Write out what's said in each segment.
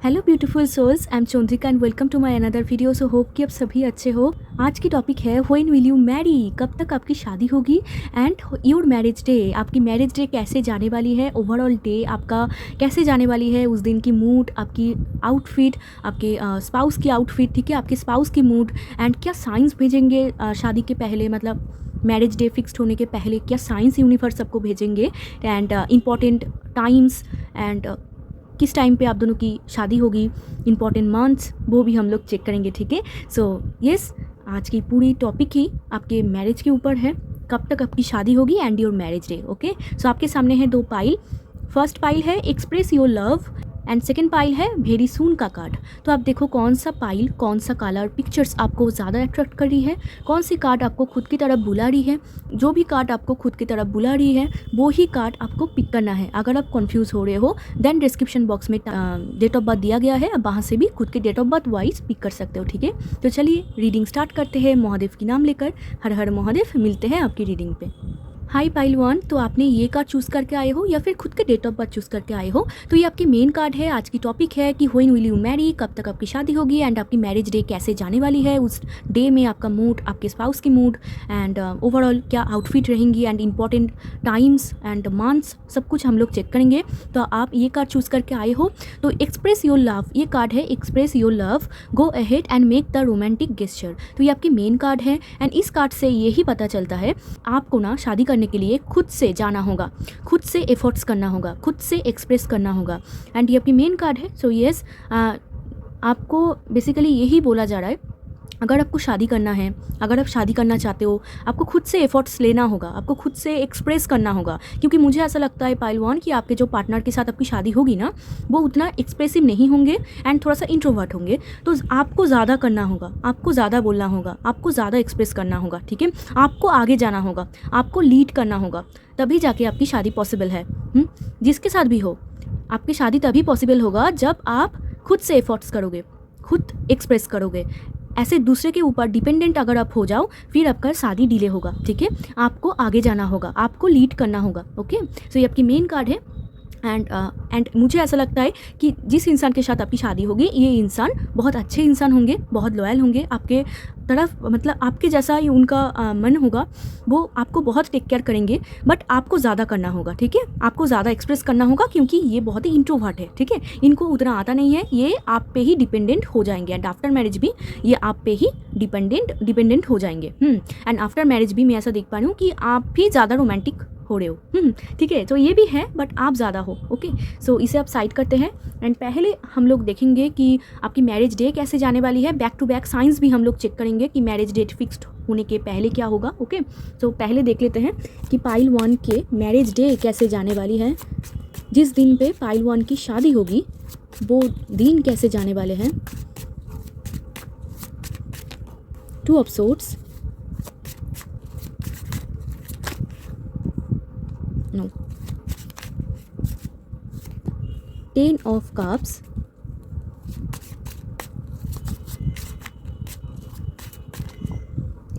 Hello beautiful souls, I am Chandrika and welcome to my another video. So hope कि आप सभी अच्छे हो। आज की टॉपिक है व्हेन विल यू मैरी, कब तक आपकी शादी होगी, एंड योर मैरिज डे, आपकी मैरिज डे कैसे जाने वाली है, ओवरऑल डे आपका कैसे जाने वाली है, उस दिन की मूड, आपकी आउटफिट, आपके स्पाउस की आउटफिट, ठीक है, आपके स्पाउस की मूड, एंड क्या साइंस भेजेंगे शादी के पहले, मतलब मैरिज डे फिक्स्ड होने के पहले क्या साइंस यूनिवर्स सबको भेजेंगे, एंड इम्पॉर्टेंट टाइम्स, एंड किस टाइम पे आप दोनों की शादी होगी, इंपॉर्टेंट मंथ्स, वो भी हम लोग चेक करेंगे, ठीक है। सो यस, आज की पूरी टॉपिक ही आपके मैरिज के ऊपर है, कब तक आपकी शादी होगी and your marriage day. Okay, so आपके सामने है दो पाइल। फर्स्ट पाइल है express your love and second pile है वेरी सून का कार्ड। तो आप देखो कौन सा पाइल, कौन सा कलर पिक्चर्स आपको ज़्यादा अट्रैक्ट कर रही है, कौन सी कार्ड आपको खुद की तरफ बुला रही है। जो भी कार्ड आपको खुद की तरफ बुला रही है वो ही कार्ड आपको पिक करना है। अगर आप कंफ्यूज हो रहे हो देन डिस्क्रिप्शन बॉक्स में डेट ऑफ बर्थ दिया गया है, आप वहाँ से भी खुद के date of birth wise pick कर सकते हो, ठीक है। तो चलिए रीडिंग स्टार्ट करते हैं महादेव की नाम लेकर। हर हर महादेव। मिलते हैं आपकी रीडिंग पे। हाई पाइल वन, तो आपने ये कार्ड चूज़ करके आए हो या फिर खुद के डेट ऑफ बर्थ चूज़ करके आए हो, तो ये आपकी मेन कार्ड है। आज की टॉपिक है कि व्हेन विल यू मैरी, कब तक आपकी शादी होगी, एंड आपकी मैरिज डे कैसे जाने वाली है, उस डे में आपका मूड, आपके स्पाउस की मूड, एंड ओवरऑल क्या आउटफिट रहेंगी, and important times and months, सब कुछ हम लोग चेक करेंगे। तो आप ये कार्ड चूज़ करके आए हो, तो एक्सप्रेस योर लव, ये कार्ड है express your love, go ahead and make the romantic gesture. तो ये आपकी मेन कार्ड है, एंड इस कार्ड से यही पता चलता है आपको ना शादी करने के लिए खुद से जाना होगा, खुद से एफर्ट्स करना होगा, खुद से एक्सप्रेस करना होगा, एंड ये आपकी मेन कार्ड है। सो यस, आपको बेसिकली यही बोला जा रहा है, अगर आपको शादी करना है, अगर आप शादी करना चाहते हो, आपको खुद से एफर्ट्स लेना होगा, आपको खुद से एक्सप्रेस करना होगा। क्योंकि मुझे ऐसा लगता है पाइल वन कि आपके जो पार्टनर के साथ आपकी शादी होगी ना, वो उतना एक्सप्रेसिव नहीं होंगे एंड थोड़ा सा इंट्रोवर्ट होंगे। तो आपको ज़्यादा करना होगा, आपको ज़्यादा बोलना होगा, आपको ज़्यादा एक्सप्रेस करना होगा, ठीक है। आपको आगे जाना होगा, आपको लीड करना होगा, तभी जाके आपकी शादी पॉसिबल है। जिसके साथ भी हो, आपकी शादी तभी पॉसिबल होगा जब आप खुद से एफर्ट्स करोगे, खुद एक्सप्रेस करोगे। ऐसे दूसरे के ऊपर डिपेंडेंट अगर आप हो जाओ, फिर आपका शादी डिले होगा, ठीक है। आपको आगे जाना होगा, आपको लीड करना होगा। ओके, सो ये आपकी मेन कार्ड है, एंड मुझे ऐसा लगता है कि जिस इंसान के साथ आपकी शादी होगी, ये इंसान बहुत अच्छे इंसान होंगे, बहुत लॉयल होंगे आपके तरफ, मतलब आपके जैसा ही उनका मन होगा, वो आपको बहुत टेक केयर करेंगे। बट आपको ज़्यादा करना होगा, ठीक है, आपको ज़्यादा एक्सप्रेस करना होगा, क्योंकि ये बहुत ही इंट्रोवर्ट है, ठीक है, इनको उतना आता नहीं है, ये आप पे ही डिपेंडेंट हो जाएंगे, एंड आफ्टर मैरिज भी ये आप पे ही डिपेंडेंट हो जाएंगे। एंड आफ्टर मैरिज भी मैं ऐसा देख पा रही हूँ कि आप भी ज़्यादा रोमांटिक हो रहे हो, ठीक है। तो ये भी है, बट आप ज़्यादा हो। ओके, सो इसे आप साइड करते हैं, एंड पहले हम लोग देखेंगे कि आपकी मैरिज डे कैसे जाने वाली है। बैक टू बैक साइंस भी हम लोग चेक करेंगे कि मैरिज डेट फिक्स्ड होने के पहले क्या होगा। ओके, सो पहले देख लेते हैं कि पाइल वन के मैरिज डे कैसे जाने वाली है। जिस दिन पे पाइल वन की शादी होगी वो दिन कैसे जाने वाले हैं। Two of swords, no, Ten of Cups,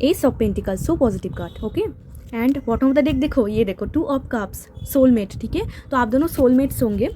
Ace of Pentacles, so positive card. Okay, and bottom of the deck देखो, ये देखो टू ऑफ कप्स, सोलमेट, ठीक है। तो आप दोनों सोलमेट्स होंगे।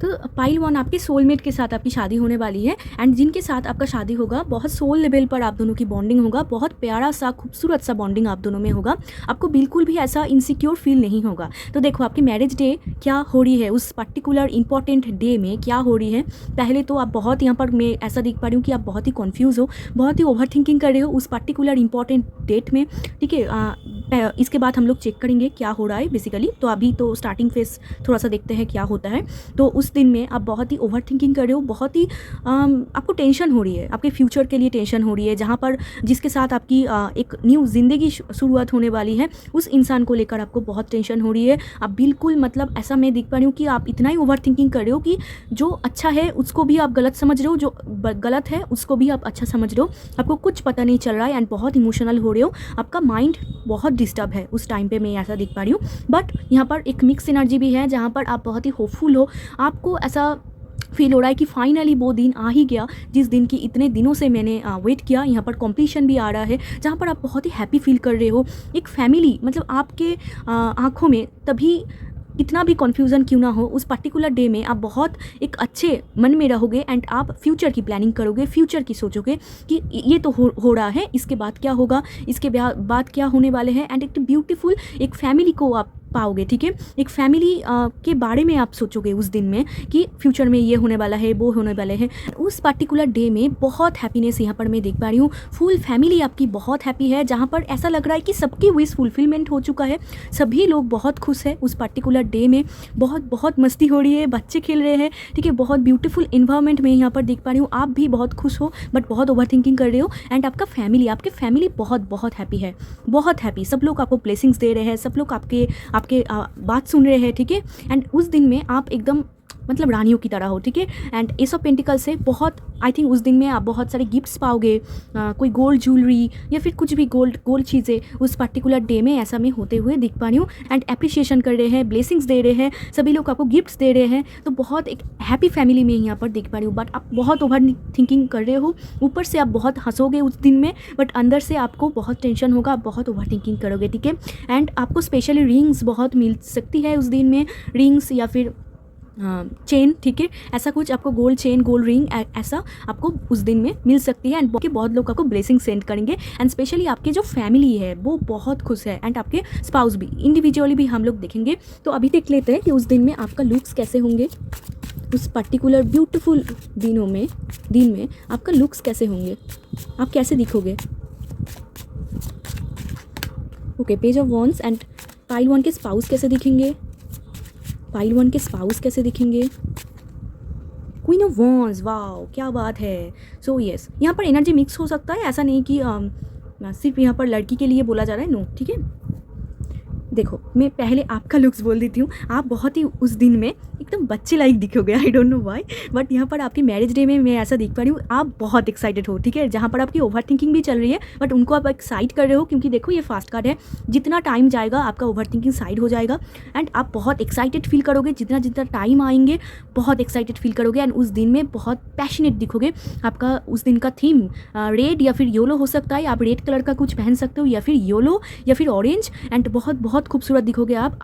तो पाइल वन आपके सोलमेट के साथ आपकी शादी होने वाली है, एंड जिनके साथ आपका शादी होगा बहुत सोल लेवल पर आप दोनों की बॉन्डिंग होगा, बहुत प्यारा सा खूबसूरत सा बॉन्डिंग आप दोनों में होगा। आपको बिल्कुल भी ऐसा इनसिक्योर फील नहीं होगा। तो देखो आपकी मैरिज डे क्या हो रही है, उस पर्टिकुलर इंपॉर्टेंट डे में क्या हो रही है। पहले तो आप बहुत, यहाँ पर मैं ऐसा देख पा रही हूँ कि आप बहुत ही कन्फ्यूज़ हो, बहुत ही ओवर थिंकिंग कर रहे हो उस पर्टिकुलर इंपॉर्टेंट डेट में, ठीक है। इसके बाद हम लोग चेक करेंगे क्या हो रहा है बेसिकली। तो अभी तो स्टार्टिंग फेस थोड़ा सा देखते हैं क्या होता है। तो उस दिन में आप बहुत ही ओवर थिंकिंग कर रहे हो, बहुत ही आपको टेंशन हो रही है, आपके फ्यूचर के लिए टेंशन हो रही है, जहाँ पर जिसके साथ आपकी एक न्यू ज़िंदगी शुरुआत होने वाली है, उस इंसान को लेकर आपको बहुत टेंशन हो रही है। आप बिल्कुल, मतलब ऐसा मैं देख पा रही हूँ कि आप इतना ही ओवर थिंकिंग कर रहे हो कि जो अच्छा है उसको भी आप गलत समझ रहे हो, जो गलत है उसको भी आप अच्छा समझ रहे हो। आपको कुछ पता नहीं चल रहा है, एंड बहुत इमोशनल हो रहे हो, आपका माइंड बहुत डिस्टर्ब है उस टाइम पे, मैं ऐसा देख पा रही हूँ। बट यहाँ पर एक मिक्स एनर्जी भी है, जहाँ पर आप बहुत ही होपफुल हो, आपको ऐसा फील हो रहा है कि फाइनली वो दिन आ ही गया जिस दिन की इतने दिनों से मैंने वेट किया। यहाँ पर कॉम्प्लीशन भी आ रहा है, जहाँ पर आप बहुत ही हैप्पी फील कर रहे हो। एक फैमिली, मतलब आपके आँखों में तभी कितना भी कन्फ्यूज़न क्यों ना हो, उस पर्टिकुलर डे में आप बहुत एक अच्छे मन में रहोगे एंड आप फ्यूचर की प्लानिंग करोगे, फ्यूचर की सोचोगे कि ये तो हो रहा है, इसके बाद क्या होगा, इसके बाद क्या होने वाले हैं, एंड एक ब्यूटीफुल एक फैमिली को आप पाओगे, ठीक है। एक फैमिली के बारे में आप सोचोगे उस दिन में कि फ्यूचर में ये होने वाला है, वो होने वाले हैं। उस पर्टिकुलर डे में बहुत हैप्पीनेस यहाँ पर मैं देख पा रही हूँ। फुल फैमिली आपकी बहुत हैप्पी है, जहाँ पर ऐसा लग रहा है कि सबकी विश फुलफिलमेंट हो चुका है। सभी लोग बहुत खुश हैं उस पर्टिकुलर डे में। बहुत बहुत मस्ती हो रही है, बच्चे खेल रहे हैं, ठीक है। बहुत ब्यूटीफुल इन्वायरमेंट में यहाँ पर देख पा रही हूँ। आप भी बहुत खुश हो बट बहुत ओवर थिंकिंग कर रहे हो, एंड आपका फैमिली, आपके फैमिली बहुत बहुत हैप्पी है, बहुत हैप्पी। सब लोग आपको ब्लेसिंग्स दे रहे हैं, सब लोग आपके बात सुन रहे हैं, ठीक है। एंड उस दिन में आप एकदम मतलब रानियों की तरह हो, ठीक है। एंड एस ऑफ पेंटिकल से बहुत, आई थिंक उस दिन में आप बहुत सारे गिफ्ट्स पाओगे, कोई गोल्ड ज्वेलरी या फिर कुछ भी गोल्ड चीज़ें उस पर्टिकुलर डे में ऐसा मैं होते हुए दिख पा रही हूँ। एंड अप्रिशिएशन कर रहे हैं, ब्लेसिंग्स दे रहे हैं, सभी लोग आपको गिफ्ट्स दे रहे हैं। तो बहुत एक हैप्पी फैमिली में यहाँ पर देख पा रही हूँ। बट आप बहुत ओवर थिंकिंग कर रहे हो, ऊपर से आप बहुत हंसोगे उस दिन में, बट अंदर से आपको बहुत टेंशन होगा, आप बहुत ओवर थिंकिंग करोगे, ठीक है। एंड आपको स्पेशली रिंग्स बहुत मिल सकती है उस दिन में, रिंग्स या फिर चेन, ठीक है। ऐसा कुछ आपको गोल्ड चेन, गोल्ड रिंग ऐसा आपको उस दिन में मिल सकती है। एंड बहुत लोग आपको ब्लेसिंग सेंड करेंगे, एंड स्पेशली आपके जो फैमिली है वो बहुत खुश है, एंड आपके स्पाउस भी, इंडिविजुअली भी हम लोग देखेंगे। तो अभी देख लेते हैं कि उस दिन में आपका लुक्स कैसे होंगे, उस पर्टिकुलर ब्यूटीफुल दिन में आपका लुक्स कैसे होंगे, आप कैसे दिखोगे। Okay, page of wands and pile 1 के स्पाउस कैसे दिखेंगे, पाइल 1 के स्पाउस कैसे दिखेंगे, क्वीन ऑफ वॉन्ड्स, वाओ क्या बात है। सो यस, यहाँ पर एनर्जी मिक्स हो सकता है, ऐसा नहीं कि सिर्फ यहाँ पर लड़की के लिए बोला जा रहा है, नो, ठीक है। देखो, मैं पहले आपका लुक्स बोल देती हूँ। आप बहुत ही उस दिन में एकदम बच्चे लाइक दिखोगे, I don't know why, but यहाँ पर आपकी मैरिज डे में मैं ऐसा दिख पा रही हूँ। आप बहुत एक्साइटेड हो, ठीक है। जहाँ पर आपकी ओवर थिंकिंग भी चल रही है, बट उनको आप एक्साइट कर रहे हो, क्योंकि देखो ये फास्ट कार्ड है। जितना टाइम जाएगा आपका ओवर थिंकिंग साइड हो जाएगा, एंड आप बहुत एक्साइटेड फील करोगे। जितना जितना टाइम आएंगे बहुत एक्साइटेड फील करोगे, एंड उस दिन में बहुत पैशनेट दिखोगे। आपका उस दिन का थीम रेड या फिर येलो हो सकता है, आप रेड कलर का कुछ पहन सकते हो, या फिर येलो या फिर ऑरेंज, एंड बहुत बहुत खूबसूरत दिखोगे आप।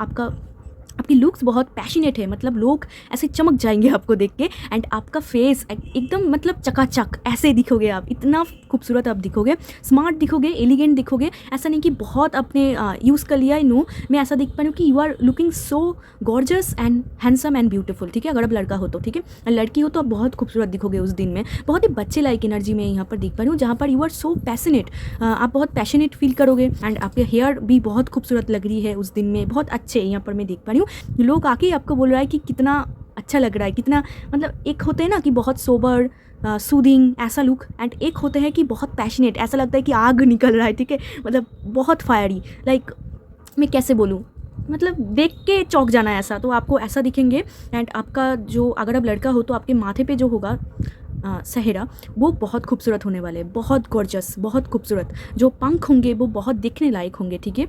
आपकी लुक्स बहुत पैशनेट है, मतलब लोग ऐसे चमक जाएंगे आपको देख के, एंड आपका फेस एकदम मतलब चकाचक ऐसे दिखोगे आप, इतना खूबसूरत आप दिखोगे, स्मार्ट दिखोगे, एलिगेंट दिखोगे। ऐसा नहीं कि बहुत अपने यूज़ कर लिया है, नो, मैं ऐसा देख पा रही हूँ कि you are looking so gorgeous and handsome and beautiful, ठीक है। अगर आप लड़का हो तो, ठीक है, लड़की हो तो आप बहुत खूबसूरत दिखोगे उस दिन में। बहुत ही बच्चे लाइक एनर्जी में यहाँ पर देख पा रही हूँ, जहाँ पर यू आर सो पैशनेट, आप बहुत पैशनेट फील करोगे, एंड आपके हेयर भी बहुत खूबसूरत लग रही है उस दिन में, बहुत अच्छे यहाँ पर मैं देख पा रही हूँ। लोग आके आपको बोल रहा है कि कितना अच्छा लग रहा है, कितना, मतलब एक होते हैं ना कि बहुत सोबर सूदिंग ऐसा लुक, एंड एक होते हैं कि बहुत पैशनेट, ऐसा लगता है कि आग निकल रहा है, ठीक है, मतलब बहुत फायरी, लाइक मैं कैसे बोलूँ, मतलब देख के चौंक जाना ऐसा। तो आपको ऐसा दिखेंगे, एंड आपका जो, अगर आप लड़का हो तो आपके माथे पे जो होगा सेहरा, वो बहुत खूबसूरत होने वाले, बहुत गॉर्जस, बहुत खूबसूरत। जो पंख होंगे वो बहुत दिखने लायक होंगे, ठीक है।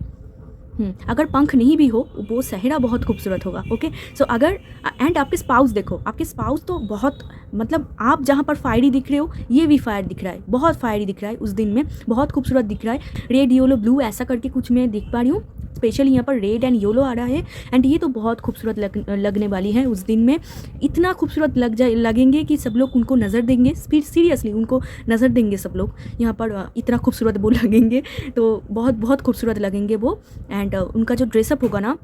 अगर पंख नहीं भी हो वो सेहरा बहुत खूबसूरत होगा, ओके। सो अगर, एंड आपके स्पाउस देखो, आपके स्पाउस तो बहुत, मतलब आप जहाँ पर फायरी दिख रहे हो ये भी फायर दिख रहा है, बहुत फायरी दिख रहा है उस दिन में, बहुत खूबसूरत दिख रहा है। रेड येलो ब्लू ऐसा करके कुछ मैं देख पा रही हूँ, स्पेशली यहाँ पर रेड एंड येलो आ रहा है, एंड ये तो बहुत खूबसूरत लगने वाली है उस दिन में। इतना खूबसूरत लगेंगे कि सब लोग उनको नज़र देंगे, सीरियसली उनको नज़र देंगे सब लोग यहाँ पर, इतना खूबसूरत वो लगेंगे, तो बहुत बहुत खूबसूरत लगेंगे वो। एंड उनका जो ड्रेसअप होगा ना,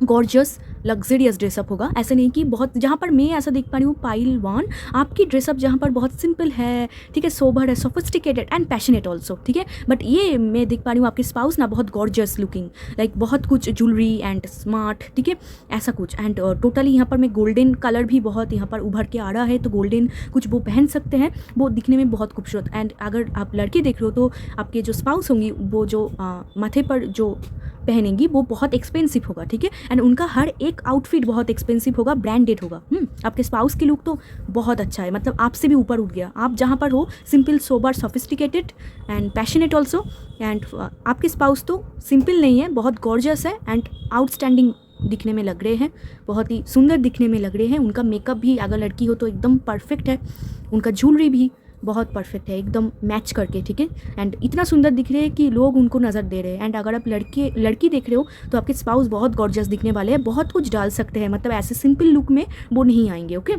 गॉर्जियस लग्जरियस ड्रेसअप होगा, ऐसा नहीं कि बहुत, जहाँ पर मैं ऐसा देख पा रही हूँ पाइल 1, आपकी ड्रेसअप जहाँ पर बहुत सिंपल है, ठीक है, सोबर है, सोफिस्टिकेटेड एंड पैशनेट ऑल्सो, ठीक है। बट ये मैं देख पा रही हूँ आपके स्पाउस ना बहुत गॉर्जियस लुकिंग, लाइक बहुत कुछ ज्वेलरी एंड स्मार्ट, ठीक है, ऐसा कुछ। एंड टोटली यहाँ पर मैं गोल्डन कलर भी बहुत यहाँ पर उभर के आ रहा है, तो गोल्डन कुछ वो पहन सकते हैं, वो दिखने में बहुत खूबसूरत। एंड अगर आप लड़के देख रहे हो तो आपके जो स्पाउस होंगी वो जो माथे पर जो पहनेंगी वो बहुत एक्सपेंसिव होगा, ठीक है। एंड उनका हर एक आउटफिट बहुत एक्सपेंसिव होगा, ब्रांडेड होगा। आपके स्पाउस की लुक तो बहुत अच्छा है, मतलब आपसे भी ऊपर उठ गया। आप जहाँ पर हो simple, sober, sophisticated and passionate also, and आपके स्पाउस तो सिंपल नहीं है, बहुत गॉर्जियस है एंड आउटस्टैंडिंग दिखने में लग रहे हैं, बहुत ही सुंदर दिखने में लग रहे हैं। उनका मेकअप भी अगर लड़की हो तो एकदम परफेक्ट है, उनका ज्वेलरी भी बहुत परफेक्ट है, एकदम मैच करके, ठीक है। एंड इतना सुंदर दिख रहे हैं कि लोग उनको नज़र दे रहे हैं। एंड अगर आप लड़की देख रहे हो तो आपके स्पाउस बहुत गॉर्जियस दिखने वाले हैं, बहुत कुछ डाल सकते हैं, मतलब ऐसे सिंपल लुक में वो नहीं आएंगे, ओके।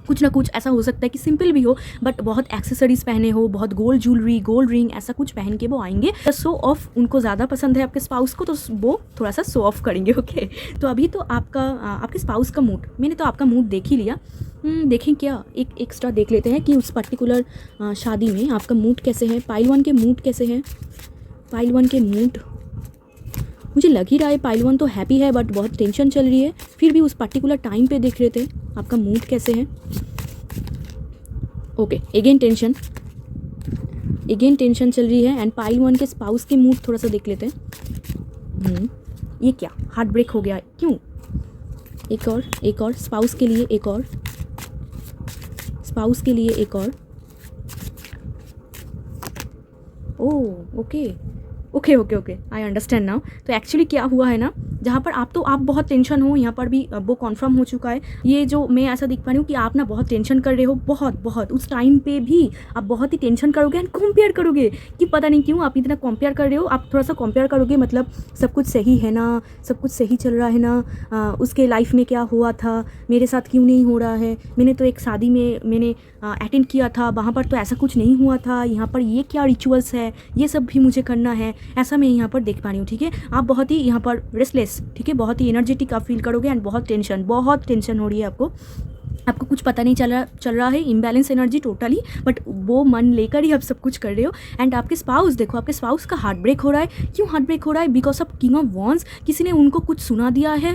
कुछ ना कुछ ऐसा हो सकता है कि सिंपल भी हो बट बहुत एक्सेसरीज पहने हो, बहुत गोल्ड ज्वेलरी, गोल्ड रिंग, ऐसा कुछ पहन के वो आएंगे। शो ऑफ उनको ज़्यादा पसंद है आपके स्पाउस को, तो वो थोड़ा सा शो ऑफ करेंगे, ओके। तो अभी तो आपके स्पाउस का मूड, मैंने तो आपका मूड देख ही लिया। देखें क्या, एक एक्स्ट्रा देख लेते हैं कि उस पर्टिकुलर शादी में आपका मूड कैसे है, पाइल 1 के मूड कैसे हैं। पाइल 1 के मूड, मुझे लग ही रहा है पाइल 1 तो हैप्पी है बट बहुत टेंशन चल रही है। फिर भी उस पर्टिकुलर टाइम पे देख रहे थे आपका मूड कैसे है। ओके, अगेन टेंशन चल रही है। एंड पाइल 1 के स्पाउस के मूड थोड़ा सा देख लेते हैं। ये क्या, हार्ट ब्रेक हो गया क्यों? एक और स्पाउस के लिए, एक और स्पाउस के लिए, एक और। Oh okay, I understand now. तो एक्चुअली क्या हुआ है ना, जहाँ पर आप बहुत टेंशन हो, यहाँ पर भी वो कॉन्फर्म हो चुका है। ये जो मैं ऐसा दिख पा रही हूँ कि आप ना बहुत टेंशन कर रहे हो, बहुत उस टाइम पे भी आप बहुत ही टेंशन करोगे एंड कंपेयर करोगे कि पता नहीं क्यों आप इतना कंपेयर कर रहे हो। आप थोड़ा सा कंपेयर करोगे, मतलब सब कुछ सही है ना, सब कुछ सही चल रहा है ना, उसके लाइफ में क्या हुआ था, मेरे साथ क्यों नहीं हो रहा है। मैंने तो एक शादी में मैंने अटेंड किया था, वहाँ पर तो ऐसा कुछ नहीं हुआ था, यहाँ पर ये क्या रिचुअल्स है, ये सब भी मुझे करना है, ऐसा मैं यहाँ पर देख पा रही हूँ, ठीक है। आप बहुत ही यहाँ पर रेस्टलेस, ठीक है, बहुत ही एनर्जेटिक आप फील करोगे एंड बहुत टेंशन हो रही है आपको कुछ पता नहीं चल रहा है, इम्बैलेंस एनर्जी टोटली, बट वो मन लेकर ही आप सब कुछ कर रहे हो। एंड आपके स्पाउस देखो, आपके स्पाउस का हार्ट ब्रेक हो रहा है। क्यों हार्ट ब्रेक हो रहा है? Because of king of wands. किसी ने उनको कुछ सुना दिया है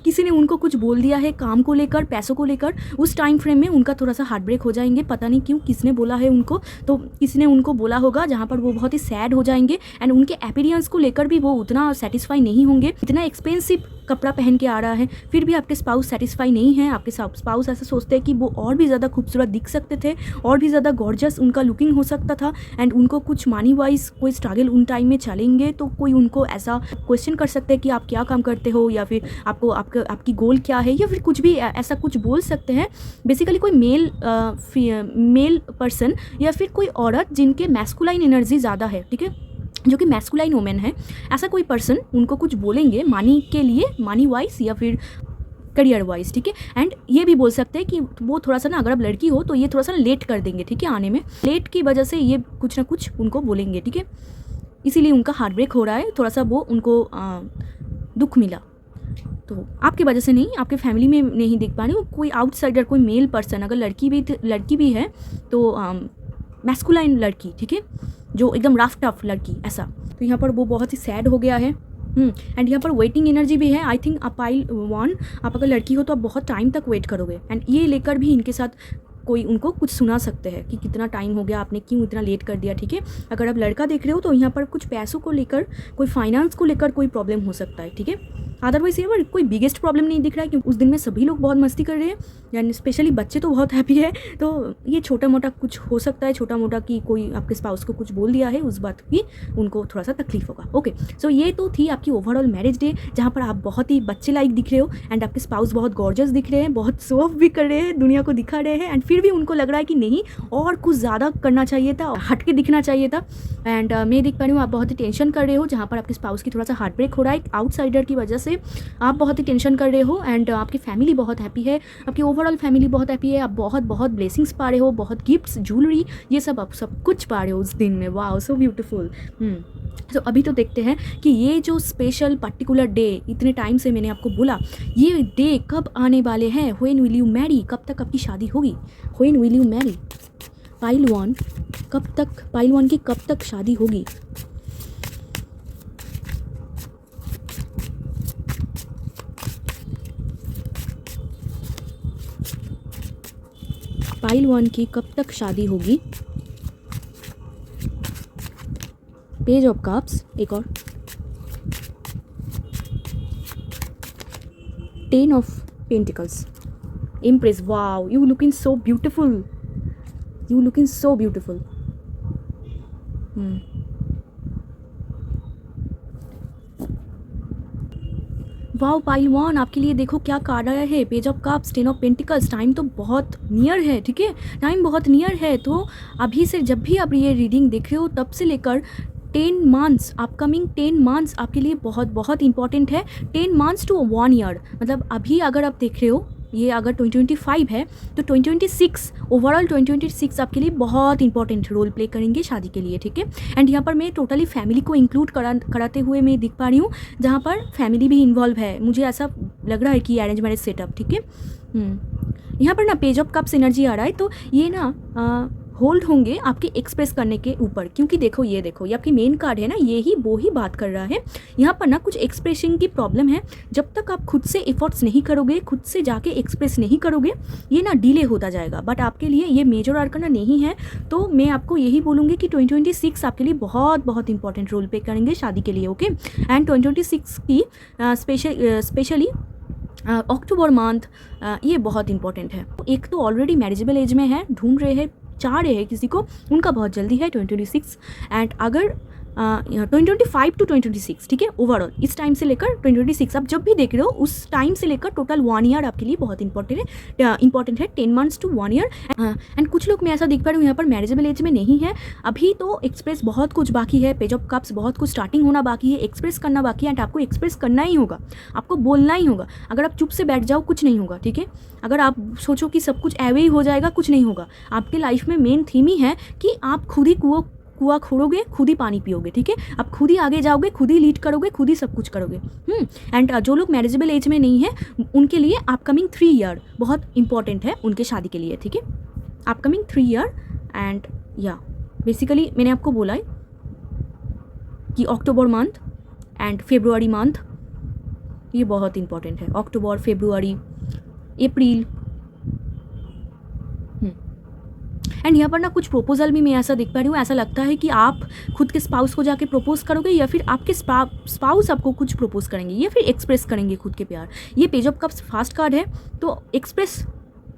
किसी ने उनको कुछ बोल दिया है, काम को लेकर, पैसों को लेकर। उस टाइम फ्रेम में उनका थोड़ा सा हार्ट ब्रेक हो जाएंगे, पता नहीं क्यों, किसने बोला है उनको, तो किसी ने उनको बोला होगा, जहाँ पर वो बहुत ही सैड हो जाएंगे। एंड उनके अपीयरेंस को लेकर भी वो उतना सेटिस्फाई नहीं होंगे। इतना एक्सपेंसिव कपड़ा पहन के आ रहा है, फिर भी आपके स्पाउस सेटिस्फाई नहीं है। आपके स्पाउस ऐसा सोचते हैं कि वो और भी ज़्यादा खूबसूरत दिख सकते थे, और भी ज़्यादा गॉर्जियस उनका लुकिंग हो सकता था। एंड उनको कुछ मनी वाइज कोई स्ट्रगल उन टाइम में चलेंगे, तो कोई उनको ऐसा क्वेश्चन कर सकते हैं कि आप क्या काम करते हो, या फिर आपकी गोल क्या है, या फिर कुछ भी ऐसा कुछ बोल सकते हैं। बेसिकली कोई मेल पर्सन या फिर कोई औरत जिनके मैस्कुलाइन एनर्जी ज़्यादा है, ठीक है, जो कि मैस्कुलाइन वोमेन है, ऐसा कोई पर्सन उनको कुछ बोलेंगे मनी के लिए, मनी वाइज या फिर करियर वाइज, ठीक है। एंड ये भी बोल सकते हैं कि वो थोड़ा सा ना, अगर आप लड़की हो तो ये थोड़ा सा लेट कर देंगे, ठीक है, आने में लेट की वजह से ये कुछ ना कुछ उनको बोलेंगे, ठीक है, इसीलिए उनका हार्ट ब्रेक हो रहा है। थोड़ा सा वो उनको दुख मिला, तो आपकी वजह से नहीं, आपके फैमिली में नहीं देख पा रही हूँ। कोई आउटसाइडर, कोई मेल पर्सन, अगर लड़की भी है तो मैस्कुलाइन लड़की, ठीक है, जो एकदम रफ टफ लड़की, ऐसा। तो यहाँ पर वो बहुत ही सैड हो गया है। एंड यहाँ पर वेटिंग एनर्जी भी है। आई थिंक आप पाइल 1, आप अगर लड़की हो तो आप बहुत टाइम तक वेट करोगे। एंड ये लेकर भी इनके साथ कोई उनको कुछ सुना सकते हैं कि कितना टाइम हो गया, आपने क्यों इतना लेट कर दिया, ठीक है। अगर आप लड़का देख रहे हो तो यहाँ पर कुछ पैसों को लेकर, कोई फाइनेंस को लेकर कोई प्रॉब्लम हो सकता है, ठीक है। अदरवाइज यहाँ पर कोई बिगेस्ट प्रॉब्लम नहीं दिख रहा है, क्योंकि उस दिन में सभी लोग बहुत मस्ती कर रहे हैं, यानी स्पेशली बच्चे तो बहुत हैप्पी है। तो ये छोटा मोटा कुछ हो सकता है, छोटा मोटा कि कोई आपके स्पाउस को कुछ बोल दिया है, उस बात की उनको थोड़ा सा तकलीफ होगा। ओके, सो ये तो थी आपकी ओवरऑल मैरिज डे, जहाँ पर आप बहुत ही बच्चे लाइक दिख रहे हो एंड आपके स्पाउस बहुत गॉर्जियस दिख रहे हैं, बहुत शो ऑफ भी कर रहे हैं, दुनिया को दिखा रहे हैं। एंड फिर भी उनको लग रहा है कि नहीं, और कुछ ज़्यादा करना चाहिए था, हट के दिखना चाहिए था। एंड मैं देख पा रही हूँ आप बहुत ही टेंशन कर रहे हो, जहाँ पर आपके स्पाउस की थोड़ा सा हार्ट ब्रेक हो रहा है आउटसाइडर की वजह से। आप बहुत ही टेंशन कर रहे हो एंड आपकी फैमिली बहुत हैप्पी है, आपकी ओवरऑल फैमिली बहुत हैप्पी है। आप बहुत ब्लेसिंग्स पा रहे हो, बहुत गिफ्ट्स, ज्वेलरी, ये सब आप सब कुछ पा रहे हो उस दिन में। Wow, so beautiful. तो अभी तो देखते हैं कि ये जो स्पेशल पर्टिकुलर डे, इतने टाइम से मैंने आपको बोला, ये डे कब आने वाले हैं। व्हेन विल यू मैरी, कब तक आपकी शादी होगी। When will you Mary, pile 1 कब तक, पाइल 1 की कब तक शादी होगी। पाइल 1 की कब तक शादी होगी। पेज ऑफ कप्स, एक और 10 of pentacles, impress. Wow, you looking so beautiful, you looking so beautiful. Wow pile one, आपके लिए देखो क्या कार्ड आया है, page of cups, 10 of pentacles. Time तो बहुत नियर है, ठीक है, टाइम बहुत नियर है। तो अभी से जब भी आप ये रीडिंग देख रहे हो तब से लेकर 10 मंथ्स, अपकमिंग 10 मंथ्स आपके लिए बहुत बहुत इंपॉर्टेंट है। 10 मंथ्स टू 1 ईयर, मतलब अभी अगर आप देख रहे हो, ये अगर 2025 है तो 2026, ओवरऑल 2026 आपके लिए बहुत इंपॉर्टेंट रोल प्ले करेंगे शादी के लिए, ठीक है। एंड यहाँ पर मैं टोटली फैमिली को इंक्लूड कराते हुए मैं दिख पा रही हूँ, जहाँ पर फैमिली भी इन्वॉल्व है। मुझे ऐसा लग रहा है कि अरेंज मैरिज सेटअप, ठीक है। यहाँ पर ना पेज ऑफ कप्स एनर्जी आ रहा है, तो ये ना होल्ड होंगे आपके एक्सप्रेस करने के ऊपर, क्योंकि देखो ये आपकी मेन कार्ड है ना, ये ही वो ही बात कर रहा है। यहाँ पर ना कुछ एक्सप्रेशन की प्रॉब्लम है। जब तक आप खुद से एफर्ट्स नहीं करोगे, खुद से जाके एक्सप्रेस नहीं करोगे, ये ना डिले होता जाएगा। बट आपके लिए ये मेजर आर्कना नहीं है, तो मैं आपको यही बोलूँगी कि 2026 आपके लिए बहुत बहुत इंपॉर्टेंट रोल प्ले करेंगे शादी के लिए, ओके। एंड 2026 की स्पेशली अक्टूबर मंथ ये बहुत इंपॉर्टेंट है। एक तो ऑलरेडी मैरिजेबल एज में है, ढूंढ रहे हैं, चाह रहे हैं किसी को, उनका बहुत जल्दी है 2026। एंड अगर 2025 टू 2026, ठीक है, ओवरऑल इस टाइम से लेकर 2026 आप जब भी देख रहे हो उस टाइम से लेकर टोटल 1 ईयर आपके लिए बहुत इंपॉर्टेंट है 10 मंथ्स टू 1 ईयर। एंड कुछ लोग मैं ऐसा देख पा रही हूँ यहाँ पर मैरिजेबल एज में नहीं है अभी, तो एक्सप्रेस बहुत कुछ बाकी है, पेज ऑफ कप्स बहुत कुछ स्टार्टिंग होना बाकी है, एक्सप्रेस करना बाकी है। एंड आपको एक्सप्रेस करना ही होगा, आपको बोलना ही होगा। अगर आप चुप से बैठ जाओ कुछ नहीं होगा, ठीक है। अगर आप सोचो कि सब कुछ ऐवे ही हो जाएगा, कुछ नहीं होगा। आपके लाइफ में मेन थीम ही है कि आप खुद ही कुआं खोड़ोगे, खुद ही पानी पियोगे, ठीक है। आप खुद ही आगे जाओगे, खुद ही लीड करोगे, खुद ही सब कुछ करोगे। एंड जो लोग मैरिजेबल एज में नहीं है उनके लिए अपकमिंग 3 ईयर बहुत इंपॉर्टेंट है उनके शादी के लिए, ठीक है। अपकमिंग 3 ईयर एंड या बेसिकली मैंने आपको बोला है कि अक्टूबर मंथ एंड फेब्रुआरी मंथ ये बहुत इंपॉर्टेंट है। अक्टूबर, फेब्रुआरी, अप्रैल। एंड यहाँ पर ना कुछ प्रपोजल भी मैं ऐसा देख पा रही हूँ, ऐसा लगता है कि आप खुद के स्पाउस को जाके प्रपोज करोगे या फिर आपके स्पाउस आपको कुछ प्रपोज करेंगे या फिर एक्सप्रेस करेंगे खुद के प्यार। ये page of cups fast card है, तो एक्सप्रेस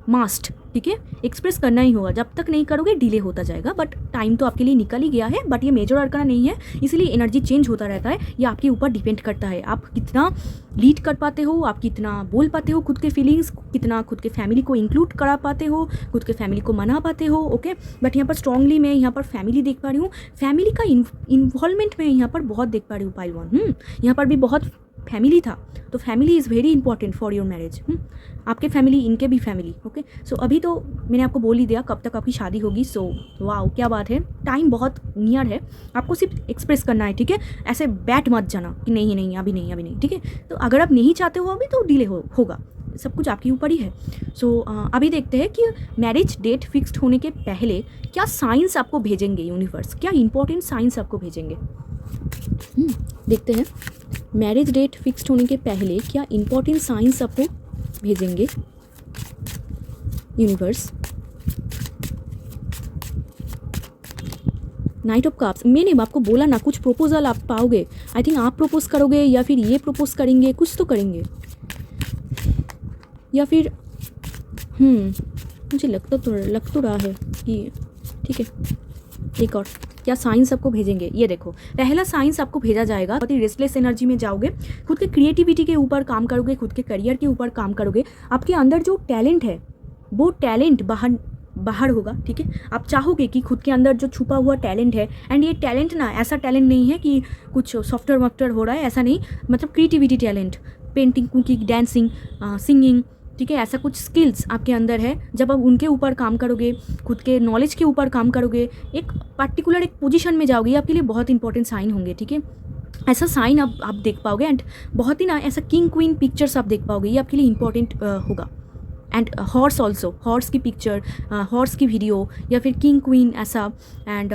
मास्ट, ठीक है, एक्सप्रेस करना ही होगा। जब तक नहीं करोगे डिले होता जाएगा। बट टाइम तो आपके लिए निकल ही गया है, बट ये मेजर आर्कना नहीं है, इसलिए एनर्जी चेंज होता रहता है। ये आपके ऊपर डिपेंड करता है, आप कितना लीड कर पाते हो, आप कितना बोल पाते हो खुद के फीलिंग्स, कितना खुद के फैमिली को इंक्लूड करा पाते हो, खुद के फैमिली को मना पाते हो, ओके। बट यहाँ पर स्ट्रांगली मैं यहाँ पर फैमिली देख पा रही हूँ, फैमिली का इन्वॉल्वमेंट मैं यहाँ पर बहुत देख पा रही हूँ पाइल वन। यहाँ पर भी बहुत फैमिली था, तो family is very important for your marriage. आपके फैमिली, इनके भी फैमिली, ओके। सो अभी तो मैंने आपको बोल ही दिया कब तक आपकी शादी होगी। सो वाओ क्या बात है, टाइम बहुत नियर है, आपको सिर्फ एक्सप्रेस करना है, ठीक है। ऐसे बैठ मत जाना कि नहीं नहीं अभी नहीं अभी नहीं, ठीक है। तो अगर आप नहीं चाहते हो अभी तो डिले होगा, सब कुछ आपके ऊपर ही है। सो अभी देखते हैं कि मैरिज डेट फिक्स्ड होने के पहले क्या साइंस आपको भेजेंगे यूनिवर्स, क्या इंपॉर्टेंट साइंस आपको भेजेंगे। देखते हैं मैरिज डेट फिक्स्ड होने के पहले क्या इंपॉर्टेंट साइंस आपको भेजेंगे यूनिवर्स। नाइट ऑफ कप्स, मैंने आपको बोला ना कुछ प्रपोजल आप पाओगे। आई थिंक आप प्रपोज करोगे या फिर ये प्रपोज करेंगे, कुछ तो करेंगे। या फिर मुझे लग तो रहा है कि ठीक है। एक और क्या साइंस आपको भेजेंगे, ये देखो पहला साइंस आपको भेजा जाएगा। बहुत ही रेस्टलेस एनर्जी में जाओगे, खुद के क्रिएटिविटी के ऊपर काम करोगे, खुद के करियर के ऊपर काम करोगे। आपके अंदर जो टैलेंट है वो टैलेंट बाहर होगा, ठीक है। आप चाहोगे कि खुद के अंदर जो छुपा हुआ टैलेंट है, एंड ये टैलेंट ना ऐसा टैलेंट नहीं है कि कुछ सॉफ्टवेयर हो रहा है, ऐसा नहीं, मतलब creativity talent, painting, cooking, dancing, singing, ठीक है। ऐसा कुछ स्किल्स आपके अंदर है, जब आप उनके ऊपर काम करोगे, खुद के नॉलेज के ऊपर काम करोगे, एक पर्टिकुलर एक पोजीशन में जाओगे, आपके लिए बहुत इंपॉर्टेंट साइन होंगे, ठीक है। ऐसा साइन आप देख पाओगे। एंड बहुत ही ना ऐसा किंग क्वीन पिक्चर्स आप देख पाओगे, ये आपके लिए इंपॉर्टेंट होगा। एंड हॉर्स ऑल्सो, हॉर्स की पिक्चर, हॉर्स की वीडियो, या फिर किंग क्वीन ऐसा। एंड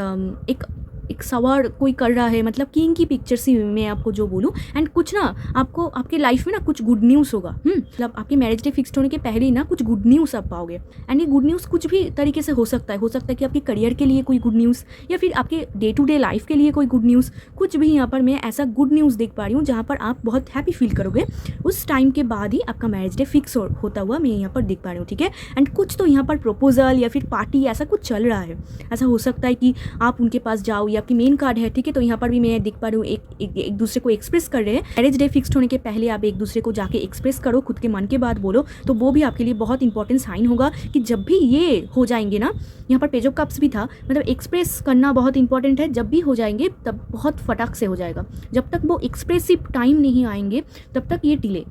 एक सवार कोई कर रहा है, मतलब किंग की पिक्चर सी मैं आपको जो बोलूँ। एंड कुछ ना आपको आपके लाइफ में ना कुछ गुड न्यूज़ होगा। मतलब आपकी मैरिज डे फिक्स्ड होने के पहले ही ना कुछ गुड न्यूज़ आप पाओगे। एंड ये गुड न्यूज़ कुछ भी तरीके से हो सकता है कि आपके करियर के लिए कोई गुड न्यूज़, या फिर आपके डे टू डे लाइफ के लिए कोई गुड न्यूज़, कुछ भी यहाँ पर मैं ऐसा गुड न्यूज़ देख पा रही हूँ जहाँ पर आप बहुत हैप्पी फील करोगे। उस टाइम के बाद ही आपका मैरिज डे फिक्स होता हुआ मैं यहाँ पर देख पा रही हूँ, ठीक है। एंड कुछ तो यहाँ पर प्रपोजल या फिर पार्टी ऐसा कुछ चल रहा है। ऐसा हो सकता है कि आप उनके पास जाओ ये आपकी मेन कार्ड है, ठीक है। तो यहाँ पर भी मैं देख पा रही हूँ एक दूसरे को एक्सप्रेस कर रहे हैं। मैरिज डे फिक्स्ड होने के पहले आप एक दूसरे को जाके एक्सप्रेस करो, खुद के मन के बात बोलो, तो वो भी आपके लिए बहुत इंपॉर्टेंट साइन होगा कि जब भी ये हो जाएंगे ना, यहाँ पर पेज ऑफ कप्स भी था, मतलब एक्सप्रेस करना बहुत इंपॉर्टेंट है। जब भी हो जाएंगे तब बहुत फटाक से हो जाएगा। जब तक वो एक्सप्रेसिव टाइम नहीं आएंगे तब तक ये डिले,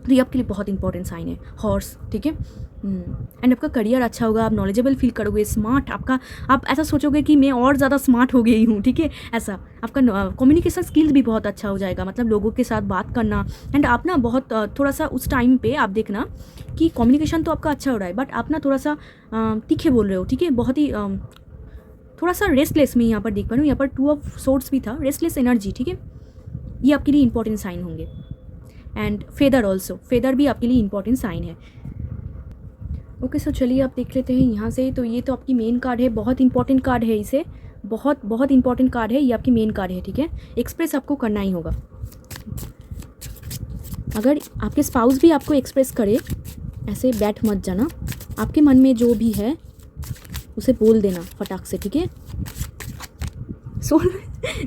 तो ये आपके लिए बहुत इंपॉर्टेंट साइन है हॉर्स, ठीक है। एंड आपका करियर अच्छा होगा, आप नॉलेजेबल फील करोगे, स्मार्ट, आप ऐसा सोचोगे कि मैं और ज़्यादा स्मार्ट हो गई हूँ, ठीक है। ऐसा आपका कम्युनिकेशन स्किल्स भी बहुत अच्छा हो जाएगा, मतलब लोगों के साथ बात करना। एंड आप ना बहुत थोड़ा सा उस टाइम पे आप देखना कि कम्युनिकेशन तो आपका अच्छा हो रहा है, बट आप ना थोड़ा सा तीखे बोल रहे हो, ठीक है। बहुत ही थोड़ा सा रेस्टलेस में यहाँ पर देख पा रही हूँ। यहाँ पर 2 ऑफ सोर्ड्स भी था, रेस्टलेस एनर्जी, ठीक है। ये आपके लिए इंपॉर्टेंट साइन होंगे। एंड फेदर ऑल्सो, फेदर भी आपके लिए इंपॉर्टेंट साइन है। ओके, सो चलिए आप देख लेते हैं यहाँ से। तो ये तो आपकी मेन कार्ड है, बहुत इंपॉर्टेंट कार्ड है, इसे बहुत इंपॉर्टेंट कार्ड है, ये आपकी मेन कार्ड है, ठीक है। एक्सप्रेस आपको करना ही होगा। अगर आपके स्पाउस भी आपको एक्सप्रेस करे, ऐसे बैठ मत जाना, आपके मन में जो भी है उसे बोल देना फटाक से, ठीक है। सोल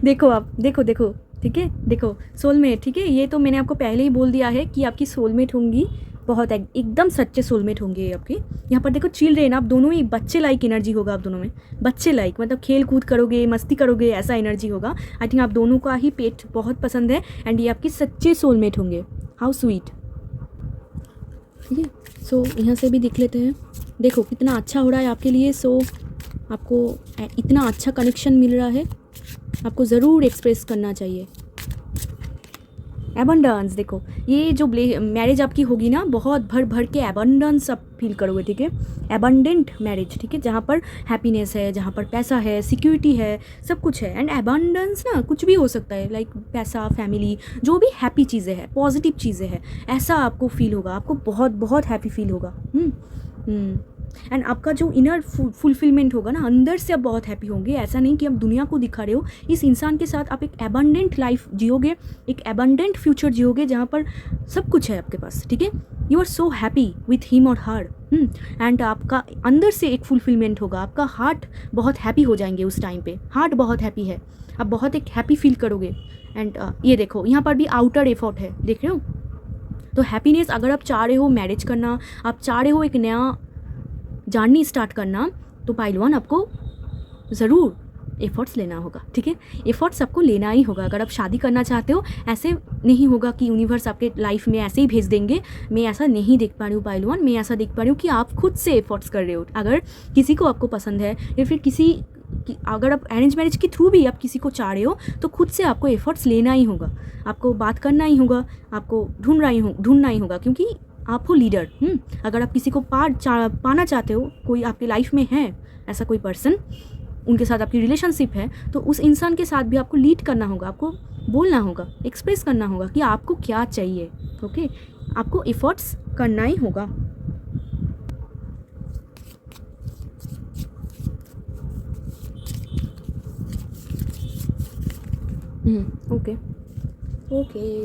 देखो आप, देखो ठीक है, देखो सोलमेट, ठीक है। ये तो मैंने आपको पहले ही बोल दिया है कि आपकी सोलमेट होंगी, बहुत एकदम सच्चे सोलमेट होंगे ये आपके। यहाँ पर देखो चिल्ड्रेन, आप दोनों ही बच्चे लाइक एनर्जी होगा आप दोनों में, बच्चे लाइक, मतलब खेल कूद करोगे, मस्ती करोगे, ऐसा एनर्जी होगा। आई थिंक आप दोनों का ही पेट बहुत पसंद है एंड ये आपके सच्चे सोलमेट होंगे। हाउ स्वीट, ठीक है। सो यहाँ से भी देख लेते हैं, देखो कितना अच्छा हो रहा है आपके लिए। सो आपको इतना अच्छा कनेक्शन मिल रहा है, आपको ज़रूर एक्सप्रेस करना चाहिए। एबंडेंस, देखो ये जो मैरिज आपकी होगी ना, बहुत भर के एबंडेंस आप फील करोगे, ठीक है। एबंडेंट मैरिज, ठीक है, जहाँ पर हैप्पीनेस है, जहाँ पर पैसा है, सिक्योरिटी है, सब कुछ है। एंड एबंडेंस ना कुछ भी हो सकता है, लाइक पैसा, फैमिली, जो भी हैप्पी चीज़ें हैं, पॉजिटिव चीज़ें हैं, ऐसा आपको फील होगा, आपको बहुत हैप्पी फील होगा। एंड आपका जो इनर फुलफिलमेंट होगा ना, अंदर से आप बहुत हैप्पी होंगे। ऐसा नहीं कि आप दुनिया को दिखा रहे हो, इस इंसान के साथ आप एक एबंडेंट लाइफ जियोगे, एक एबंडेंट फ्यूचर जियोगे जहाँ पर सब कुछ है आपके पास, ठीक है। You are so happy with him और हर। एंड आपका अंदर से एक फुलफिलमेंट होगा, आपका हार्ट बहुत हैप्पी हो जाएंगे उस टाइम पे, हार्ट बहुत हैप्पी है, आप बहुत एक हैप्पी फील करोगे। एंड ये देखो यहाँ पर भी आउटर एफर्ट है, देख रहे हो। तो हैप्पीनेस अगर आप चाह रहे हो मैरिज करना, आप चाह रहे हो एक नया जर्नी स्टार्ट करना, तो पाइलवान आपको ज़रूर एफर्ट्स लेना होगा, ठीक है। एफर्ट्स आपको लेना ही होगा अगर आप शादी करना चाहते हो। ऐसे नहीं होगा कि यूनिवर्स आपके लाइफ में ऐसे ही भेज देंगे, मैं ऐसा नहीं देख पा रही हूँ पाइलवान। मैं ऐसा देख पा रही हूँ कि आप खुद से एफर्ट्स कर रहे हो। अगर किसी को आपको पसंद है या फिर अगर आप अरेंज मैरिज के थ्रू भी आप किसी को चाह रहे हो, तो खुद से आपको एफर्ट्स लेना ही होगा, आपको बात करना ही होगा, आपको ढूंढना ही होगा, क्योंकि आप हो लीडर। अगर आप किसी को पाना चाहते हो, कोई आपकी लाइफ में है ऐसा कोई पर्सन, उनके साथ आपकी रिलेशनशिप है, तो उस इंसान के साथ भी आपको लीड करना होगा, आपको बोलना होगा, एक्सप्रेस करना होगा कि आपको क्या चाहिए। ओके, आपको एफर्ट्स करना ही होगा। ओके,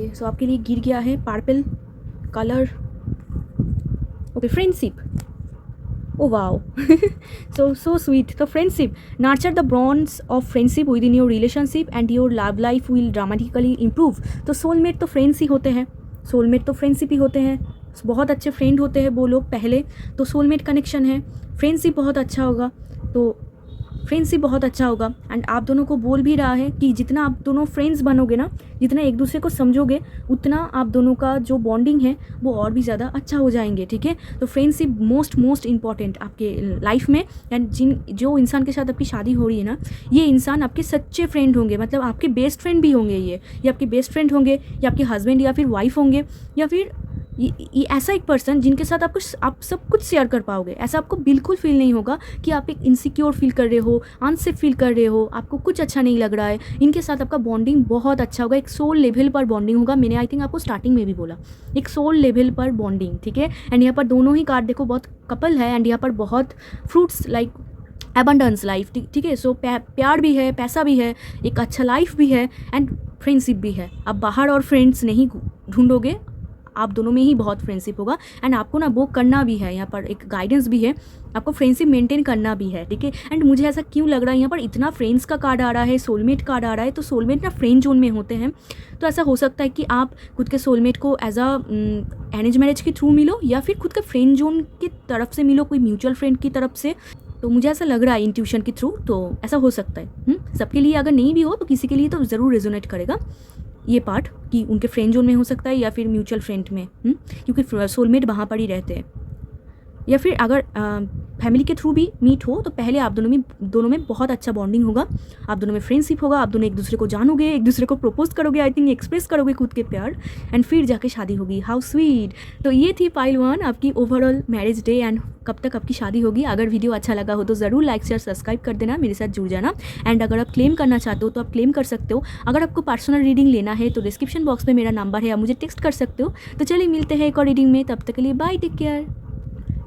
सो आपके लिए गिर गया है purple colour. Okay, friendship, oh wow so sweet. So friendship, nurture the bonds of friendship within your relationship and your love life will dramatically improve. तो soulmate तो friends ही होते हैं, soulmate तो friendship ही होते हैं, बहुत अच्छे फ्रेंड होते हैं वो लोग पहले, तो soulmate कनेक्शन है, फ्रेंडशिप बहुत अच्छा होगा, तो फ्रेंडशिप बहुत अच्छा होगा। एंड आप दोनों को बोल भी रहा है कि जितना आप दोनों फ्रेंड्स बनोगे ना, जितना एक दूसरे को समझोगे, उतना आप दोनों का जो बॉन्डिंग है वो और भी ज़्यादा अच्छा हो जाएंगे, ठीक है। तो फ्रेंडशिप मोस्ट इम्पॉर्टेंट आपके लाइफ में। एंड जो इंसान के साथ आपकी शादी हो रही है ना, ये इंसान आपके सच्चे फ्रेंड होंगे, मतलब आपके बेस्ट फ्रेंड भी होंगे, ये आपके बेस्ट फ्रेंड होंगे, या आपके हस्बैंड या फिर वाइफ होंगे, या फिर ये ऐसा एक पर्सन जिनके साथ आप सब कुछ शेयर कर पाओगे। ऐसा आपको बिल्कुल फील नहीं होगा कि आप एक इनसिक्योर फील कर रहे हो, अनसेफ फील कर रहे हो, आपको कुछ अच्छा नहीं लग रहा है। इनके साथ आपका बॉन्डिंग बहुत अच्छा होगा, एक सोल लेवल पर बॉन्डिंग होगा। मैंने आई थिंक आपको स्टार्टिंग में भी बोला, एक सोल लेवल पर बॉन्डिंग, ठीक है। एंड यहाँ पर दोनों ही कार्ड देखो बहुत कपल है, एंड यहाँ पर बहुत फ्रूट्स लाइक एबंडेंस लाइफ, ठीक है। सो प्यार भी है, पैसा भी है, एक अच्छा लाइफ भी है, एंड फ्रेंडशिप भी है। आप बाहर और फ्रेंड्स नहीं ढूंढोगे, आप दोनों में ही बहुत फ्रेंडशिप होगा एंड आपको ना वो करना भी है, यहाँ पर एक गाइडेंस भी है, आपको फ्रेंडशिप मेंटेन करना भी है, ठीक है। एंड मुझे ऐसा क्यों लग रहा है यहाँ पर इतना फ्रेंड्स का कार्ड आ रहा है, सोलमेट कार्ड आ रहा है, तो सोलमेट ना फ्रेंड जोन में होते हैं, तो ऐसा हो सकता है कि आप खुद के सोलमेट को एज अ अरेंज मैरिज के थ्रू मिलो या फिर खुद के फ्रेंड जोन की तरफ से मिलो, कोई म्यूचुअल फ्रेंड की तरफ से। तो मुझे ऐसा लग रहा है इंट्यूशन के थ्रू, तो ऐसा हो सकता है। सबके लिए अगर नहीं भी हो तो किसी के लिए तो ज़रूर रेजोनेट करेगा ये पार्ट कि उनके फ्रेंड जोन में हो सकता है या फिर म्यूचुअल फ्रेंड में, क्योंकि सोलमेट वहाँ पर ही रहते हैं। या फिर अगर फैमिली के थ्रू भी मीट हो तो पहले आप दोनों में बहुत अच्छा बॉन्डिंग होगा, आप दोनों में फ्रेंडशिप होगा, आप दोनों एक दूसरे को जानोगे, एक दूसरे को प्रपोज करोगे, आई थिंक एक्सप्रेस करोगे खुद के प्यार, एंड फिर जाके शादी होगी। How sweet. तो ये थी पाइल 1 आपकी ओवरऑल मैरिज डे एंड कब तक आपकी शादी होगी। अगर वीडियो अच्छा लगा हो तो ज़रूर लाइक शेयर सब्सक्राइब कर देना, मेरे साथ जुड़ जाना। एंड अगर आप क्लेम करना चाहते हो तो आप क्लेम कर सकते हो। अगर आपको पर्सनल रीडिंग लेना है तो डिस्क्रिप्शन बॉक्स में मेरा नंबर है, आप मुझे टेक्स्ट कर सकते हो। तो चलिए मिलते हैं एक और रीडिंग में, तब तक के लिए bye, take care.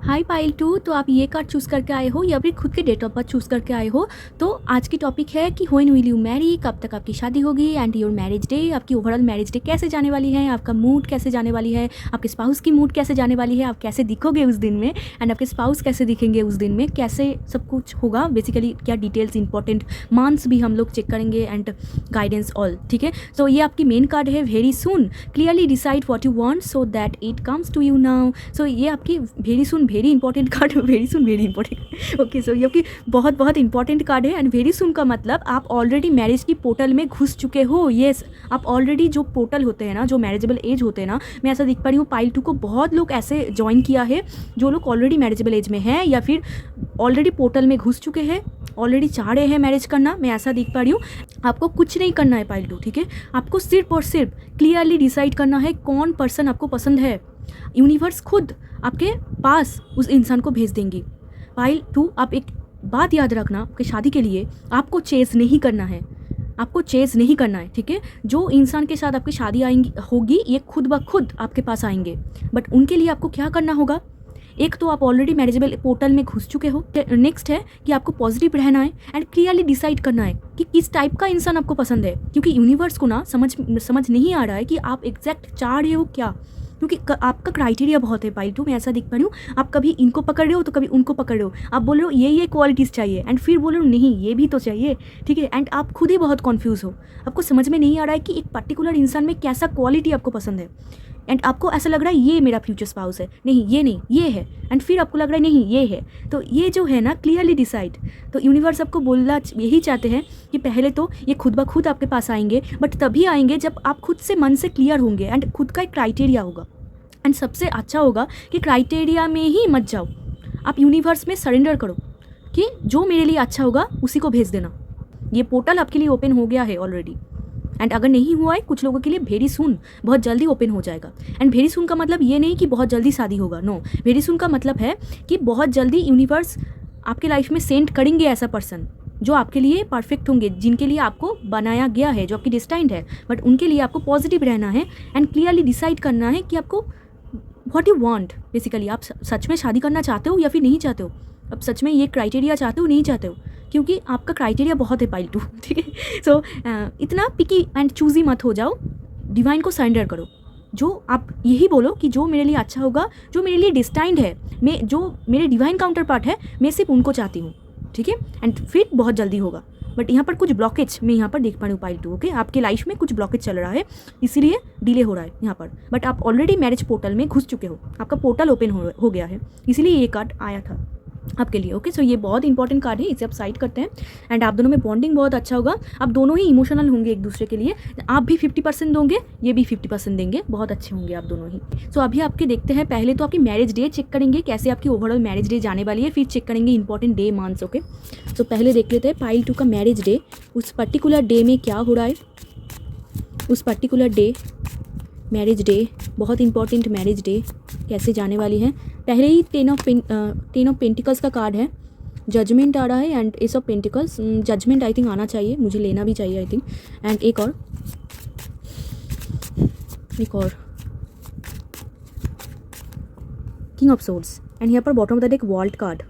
Hi pile 2, तो आप ये कार्ड चूज़ करके आए हो या फिर खुद के डेट ऑफ बर्थ चूज़ करके आए हो। तो आज की टॉपिक है कि व्हेन विल यू मैरी, कब तक आपकी शादी होगी, एंड योर मैरिज डे, आपकी ओवरऑल मैरिज डे कैसे जाने वाली है, आपका मूड कैसे जाने वाली है, आपके स्पाउस की मूड कैसे जाने वाली है, आप कैसे दिखोगे उस दिन में, एंड आपके स्पाउस कैसे दिखेंगे उस दिन में, कैसे सब कुछ होगा, बेसिकली क्या डिटेल्स इंपॉर्टेंट मंथ्स भी हम लोग चेक करेंगे एंड गाइडेंस ऑल, ठीक है। सो ये आपकी मेन कार्ड है, very soon clearly decide what you want so that it comes to you now. So ये आपकी very soon very important card, very soon very important, okay. So ये आपकी बहुत बहुत इंपॉर्टेंट कार्ड है। एंड वेरी सुन का मतलब आप ऑलरेडी मैरिज की पोर्टल में घुस चुके हो। येस, आप ऑलरेडी जो पोर्टल होते हैं ना, जो मैरिजेबल एज होते हैं ना, मैं ऐसा दिख पा रही हूँ पाइल 2 को बहुत लोग ऐसे ज्वाइन किया है जो लोग ऑलरेडी मैरिजेबल एज में हैं या फिर ऑलरेडी पोर्टल में घुस चुके हैं, ऑलरेडी चाह रहे हैं मैरिज करना, मैं ऐसा दिख पा रही हूँ। आपको कुछ नहीं करना है पाइल 2, ठीक है। आपको सिर्फ और सिर्फ क्लियरली डिसाइड करना है कौन पर्सन आपको पसंद है। यूनिवर्स खुद आपके पास उस इंसान को भेज देंगी। पाइल 2, आप एक बात याद रखना, आपकी शादी के लिए आपको चेस नहीं करना है, आपको चेस नहीं करना है, ठीक है। जो इंसान के साथ आपकी शादी होगी ये खुद ब खुद आपके पास आएंगे, बट उनके लिए आपको क्या करना होगा। एक तो आप ऑलरेडी मैरिजेबल पोर्टल में घुस चुके हो। नेक्स्ट है कि आपको पॉजिटिव रहना है एंड क्लियरली डिसाइड करना है कि किस टाइप का इंसान आपको पसंद है, क्योंकि यूनिवर्स को ना समझ नहीं आ रहा है कि आप एग्जैक्ट चाह रहे हो क्या, क्योंकि आपका क्राइटेरिया बहुत है पाइल 2, मैं ऐसा दिख पा रही हूँ। आप कभी इनको पकड़ रहे हो तो कभी उनको पकड़ रहे हो, आप बोल रहे हो ये क्वालिटीज़ चाहिए एंड फिर बोल रहे हो नहीं ये भी तो चाहिए, ठीक है। एंड आप खुद ही बहुत कन्फ्यूज़ हो, आपको समझ में नहीं आ रहा है कि एक पर्टिकुलर इंसान में कैसा क्वालिटी आपको पसंद है। एंड आपको ऐसा लग रहा है ये मेरा फ्यूचर स्पाउस है, नहीं ये है, एंड फिर आपको लग रहा है नहीं ये है। तो ये जो है ना क्लियरली डिसाइड, तो यूनिवर्स आपको बोलना यही चाहते हैं कि पहले तो ये खुद ब खुद आपके पास आएंगे, बट तभी आएंगे जब आप खुद से मन से क्लियर होंगे एंड खुद का एक क्राइटेरिया होगा। एंड सबसे अच्छा होगा कि क्राइटेरिया में ही मत जाओ, आप यूनिवर्स में सरेंडर करो कि जो मेरे लिए अच्छा होगा उसी को भेज देना। ये पोर्टल आपके लिए ओपन हो गया है ऑलरेडी, एंड अगर नहीं हुआ है कुछ लोगों के लिए वेरी सून बहुत जल्दी ओपन हो जाएगा। एंड वेरी सून का मतलब ये नहीं कि बहुत जल्दी शादी होगा, नो। वेरी सून का मतलब है कि बहुत जल्दी यूनिवर्स आपके लाइफ में सेंड करेंगे ऐसा पर्सन जो आपके लिए परफेक्ट होंगे, जिनके लिए आपको बनाया गया है, जो आपकी डिस्टाइंड है, बट उनके लिए आपको पॉजिटिव रहना है एंड क्लियरली डिसाइड करना है कि आपको व्हाट यू वांट। बेसिकली आप सच में शादी करना चाहते हो या फिर नहीं चाहते हो, अब सच में ये क्राइटेरिया चाहते हो नहीं चाहते हो, क्योंकि आपका क्राइटेरिया बहुत है पाइल 2, ठीक है। सो इतना पिकी एंड चूजी मत हो जाओ, डिवाइन को सरेंडर करो। जो आप यही बोलो कि जो मेरे लिए अच्छा होगा, जो मेरे लिए डिस्टाइंड है, मैं जो मेरे डिवाइन काउंटर पार्ट है, मैं सिर्फ उनको चाहती हूँ, ठीक है। एंड फिर बहुत जल्दी होगा, बट यहाँ पर कुछ ब्लॉकेज मैं यहाँ पर देख पा रही हूँ पाइल 2, ओके। आपके लाइफ में कुछ ब्लॉकेज चल रहा है, इसीलिए डिले हो रहा है यहाँ पर, बट आप ऑलरेडी मैरिज पोर्टल में घुस चुके हो, आपका पोर्टल ओपन हो गया है, इसीलिए ये कार्ड आया था आपके लिए, ओके। सो ये बहुत इंपॉर्टेंट कार्ड है, इसे आप साइड करते हैं। एंड आप दोनों में बॉन्डिंग बहुत अच्छा होगा, आप दोनों ही इमोशनल होंगे एक दूसरे के लिए, आप भी 50% दोगे, ये भी 50% देंगे, बहुत अच्छे होंगे आप दोनों ही। सो अभी आपके देखते हैं, पहले तो आपकी मैरिज डे चेक करेंगे, कैसे आपकी ओवरऑल मैरिज डे जाने वाली है, फिर चेक करेंगे important day months, okay. So पहले देख लेते हैं पाइल 2 का मैरिज डे, उस पर्टिकुलर डे में क्या हो रहा है, उस पर्टिकुलर डे मैरिज डे, बहुत इंपॉर्टेंट मैरिज डे कैसे जाने वाली है। पहले ही 10 ऑफ पेंटिकल्स का कार्ड है, जजमेंट आ रहा है and ace of pentacles, judgment I think आना चाहिए, मुझे लेना भी चाहिए आई थिंक। एंड एक और किंग ऑफ सोर्ड्स, एंड यहाँ पर bottom of the deck vault card,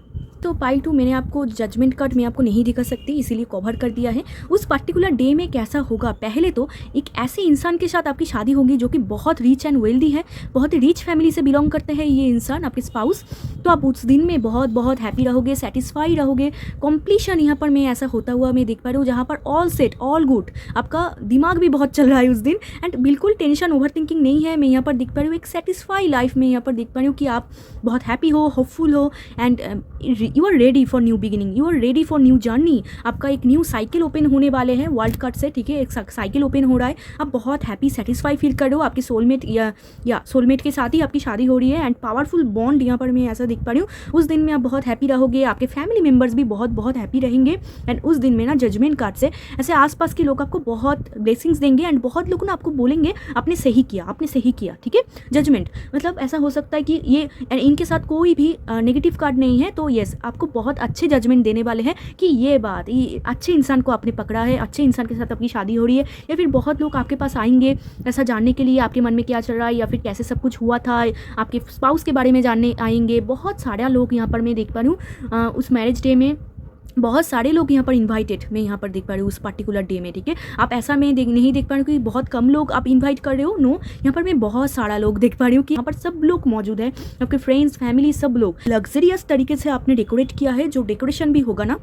तो पाइल 2 मैंने आपको जजमेंट कार्ड मैं आपको नहीं दिखा सकती, इसीलिए कवर कर दिया है। उस पर्टिकुलर डे में कैसा होगा, पहले तो एक ऐसे इंसान के साथ आपकी शादी होगी जो कि बहुत रिच एंड वेल्दी है, बहुत ही रिच फैमिली से बिलोंग करते हैं ये इंसान, आपके स्पाउस। तो आप उस दिन में बहुत बहुत हैप्पी रहोगे, सेटिस्फाई रहोगे। कॉम्प्लीशन यहाँ पर मैं ऐसा होता हुआ मैं देख पा रही हूँ, जहाँ पर ऑल सेट ऑल गुड, आपका दिमाग भी बहुत चल रहा है उस दिन, एंड बिल्कुल टेंशन ओवर थिंकिंग नहीं है। मैं यहाँ पर देख पा रही हूँ एक सेटिस्फाई लाइफ में यहाँ पर देख पा रही हूँ कि आप बहुत हैप्पी हो, होपफुल हो, and you are ready for new beginning, you are ready for new journey. आपका एक न्यू साइकिल ओपन होने वाले हैं वर्ल्ड कार्ड से, ठीक है, एक साइकिल ओपन हो रहा है। आप बहुत हैप्पी सेटिस्फाई फील कर रहे हो, आपके सोलमेट या सोलमेट के साथ ही आपकी शादी हो रही है, एंड पावरफुल बॉन्ड यहाँ पर मैं ऐसा देख पा रही हूँ। उस दिन में आप बहुत हैप्पी रहोगे, आपके फैमिली मेम्बर्स भी बहुत बहुत हैप्पी रहेंगे, एंड उस दिन में ना जजमेंट कार्ड से ऐसे आसपास के लोग आपको बहुत ब्लेसिंग्स देंगे, एंड बहुत लोग ना आपको बोलेंगे आपने सही किया, आपने सही किया, ठीक है। जजमेंट मतलब ऐसा हो सकता है कि ये इनके साथ कोई भी नेगेटिव कार्ड नहीं है, तो यस आपको बहुत अच्छे जजमेंट देने वाले हैं कि ये बात, ये अच्छे इंसान को आपने पकड़ा है, अच्छे इंसान के साथ आपकी शादी हो रही है। या फिर बहुत लोग आपके पास आएंगे ऐसा जानने के लिए आपके मन में क्या चल रहा है, या फिर कैसे सब कुछ हुआ था, आपके स्पाउस के बारे में जानने आएंगे। बहुत सारे लोग यहाँ पर मैं देख पा रही हूँ उस मैरिज डे में, बहुत सारे लोग यहाँ पर इनवाइटेड मैं यहाँ पर देख पा रही हूँ उस पर्टिकुलर डे में, ठीक है। आप ऐसा मैं नहीं देख पा रही हूँ कि बहुत कम लोग आप इनवाइट कर रहे हो, नो, यहाँ पर मैं बहुत सारा लोग देख पा रही हूँ कि यहाँ पर सब लोग मौजूद है, आपके फ्रेंड्स फैमिली सब लोग। लग्जरियस तरीके से आपने डेकोरेट किया है, जो डेकोरेशन भी होगा ना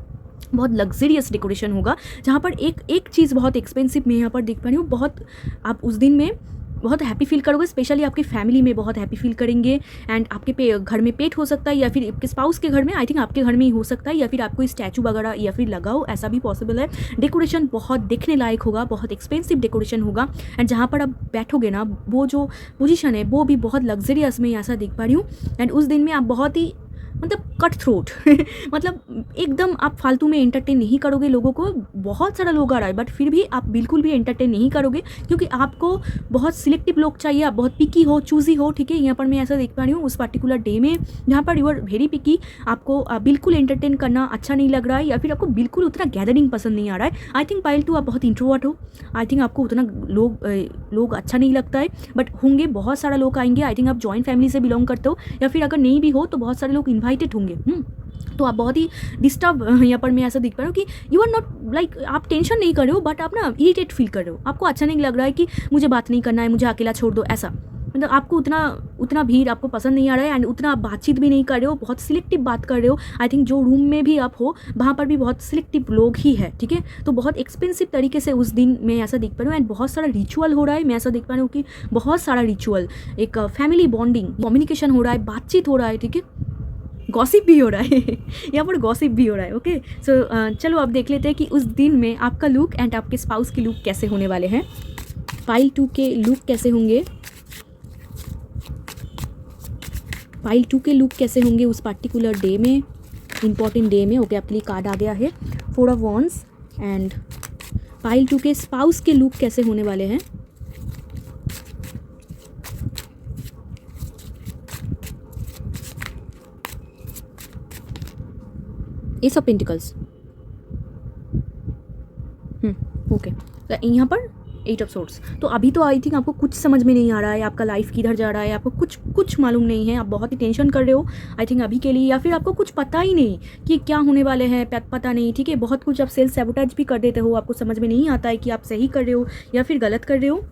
बहुत लग्जरियस डेकोरेशन होगा, जहाँ पर एक चीज़ बहुत एक्सपेंसिव मैं यहाँ पर देख पा रही हूँ। बहुत आप उस दिन में बहुत हैप्पी फील करोगे, स्पेशली आपकी फैमिली में बहुत हैप्पी फील करेंगे, एंड आपके घर में पेट हो सकता है, या फिर आपके स्पाउस के घर में, आई थिंक आपके घर में ही हो सकता है, या फिर आपको स्टैचू वगैरह या फिर लगाओ, ऐसा भी पॉसिबल है। डेकोरेशन बहुत देखने लायक होगा, बहुत एक्सपेंसिव डेकोरेशन होगा, एंड जहाँ पर आप बैठोगे ना वो जो पोजीशन है वो भी बहुत लग्जरियस में ऐसा देख पा रही हूँ। एंड उस दिन में आप बहुत ही मतलब कट थ्रोट मतलब एकदम आप फालतू में एंटरटेन नहीं करोगे लोगों को। बहुत सारा लोग आ रहा है बट फिर भी आप बिल्कुल भी एंटरटेन नहीं करोगे, क्योंकि आपको बहुत सिलेक्टिव लोग चाहिए, आप बहुत पिकी हो, चूजी हो, ठीक है। यहाँ पर मैं ऐसा देख पा रही हूँ उस पर्टिकुलर डे में, जहाँ पर यू आर वेरी पिकी, आपको बिल्कुल एंटरटेन करना अच्छा नहीं लग रहा है, या फिर आपको बिल्कुल उतना गैदरिंग पसंद नहीं आ रहा है। आई थिंक पायल 2 आप बहुत इंट्रोवर्ट हो, आई थिंक आपको उतना लोग अच्छा नहीं लगता है, बट होंगे बहुत सारा लोग आएंगे। आई थिंक आप जॉइंट फैमिली से बिलोंग करते हो, या फिर अगर नहीं भी हो तो बहुत सारे लोग इन्वाइटेड होंगे। तो आप बहुत ही डिस्टर्ब यहाँ पर मैं ऐसा देख पा रहा हूँ कि यू आर नॉट लाइक आप टेंशन नहीं कर रहे हो, बट आप ना इरिटेट फील कर रहे हो, आपको अच्छा नहीं लग रहा है कि मुझे बात नहीं करना है, मुझे अकेला छोड़ दो, ऐसा मतलब आपको उतना भीड़ आपको पसंद नहीं आ रहा है, एंड उतना आप बातचीत भी नहीं कर रहे हो, बहुत सिलेक्टिव बात कर रहे हो। आई थिंक जो रूम में भी आप हो वहाँ पर भी बहुत सिलेक्टिव लोग ही है, ठीक है। तो बहुत एक्सपेंसिव तरीके से उस दिन मैं ऐसा देख पा रही हूँ, एंड बहुत सारा रिचुअल हो रहा है, मैं ऐसा देख पा रही हूँ कि बहुत सारा रिचुअल, एक फैमिली बॉन्डिंग, कम्युनिकेशन हो रहा है, बातचीत हो रहा है, ठीक है, गॉसिप भी हो रहा है यहाँ पर गॉसिप भी हो रहा है। ओके सो चलो अब देख लेते हैं कि उस दिन में आपका लुक एंड आपके स्पाउस के लुक कैसे होने वाले हैं। पाइल 2 के लुक कैसे होंगे, पाइल 2 के लुक कैसे होंगे उस पर्टिकुलर डे में, इंपॉर्टेंट डे में। ओके आपके लिए कार्ड आ गया है 4 ऑफ वॉन्ड्स, एंड पाइल 2 के स्पाउस के लुक कैसे होने वाले हैं। एस ऑफ पेंटिकल्स, ओके तो यहाँ पर 8 ऑफ सोर्ड्स। तो अभी तो आई थिंक आपको कुछ समझ में नहीं आ रहा है, आपका लाइफ किधर जा रहा है, आपको कुछ मालूम नहीं है, आप बहुत ही टेंशन कर रहे हो आई थिंक अभी के लिए, या फिर आपको कुछ पता ही नहीं कि क्या होने वाले हैं, पता नहीं, ठीक है। बहुत कुछ आप सेल्फ सैबोटेज भी कर देते हो, आपको समझ में नहीं आता है कि आप सही कर रहे हो या फिर गलत कर रहे हो।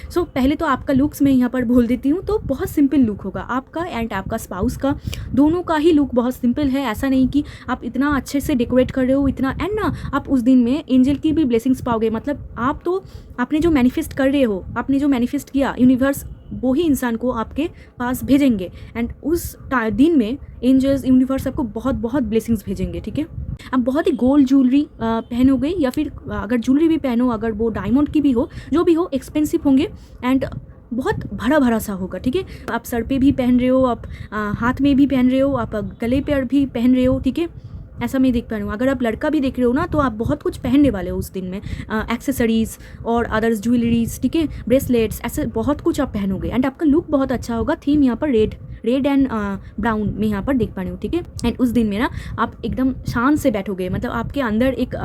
सो पहले तो आपका लुक्स मैं यहाँ पर बोल देती हूँ, तो बहुत सिंपल लुक होगा आपका एंड आपका स्पाउस का, दोनों का ही लुक बहुत सिंपल है। ऐसा नहीं कि आप इतना अच्छे से डेकोरेट कर रहे हो इतना, एंड ना आप उस दिन में एंजल की भी ब्लेसिंग्स पाओगे। मतलब आप तो आपने जो मैनिफेस्ट कर रहे हो, आपने जो मैनिफेस्ट किया, यूनिवर्स वो ही इंसान को आपके पास भेजेंगे, एंड उस दिन में एंजल्स यूनिवर्स आपको बहुत बहुत ब्लेसिंग्स भेजेंगे, ठीक है। आप बहुत ही गोल्ड ज्वेलरी पहनोगे, या फिर अगर ज्वेलरी भी पहनो, अगर वो डायमंड की भी हो, जो भी हो, एक्सपेंसिव होंगे एंड बहुत भरा सा होगा, ठीक है। आप सर पे भी पहन रहे हो, आप हाथ में भी पहन रहे हो, आप गले पर भी पहन रहे हो, ठीक है। ऐसा मैं देख पा रही हूँ। अगर आप लड़का भी देख रहे हो ना, तो आप बहुत कुछ पहनने वाले हो उस दिन में, एक्सेसरीज और अदर्स ज्वेलरीज, ठीक है, ब्रेसलेट्स, ऐसे बहुत कुछ आप पहनोगे, एंड आपका लुक बहुत अच्छा होगा। थीम यहाँ पर रेड एंड ब्राउन में यहाँ पर देख पा रही हूँ, ठीक है। एंड उस दिन में ना आप एकदम शान से बैठोगे, मतलब आपके अंदर एक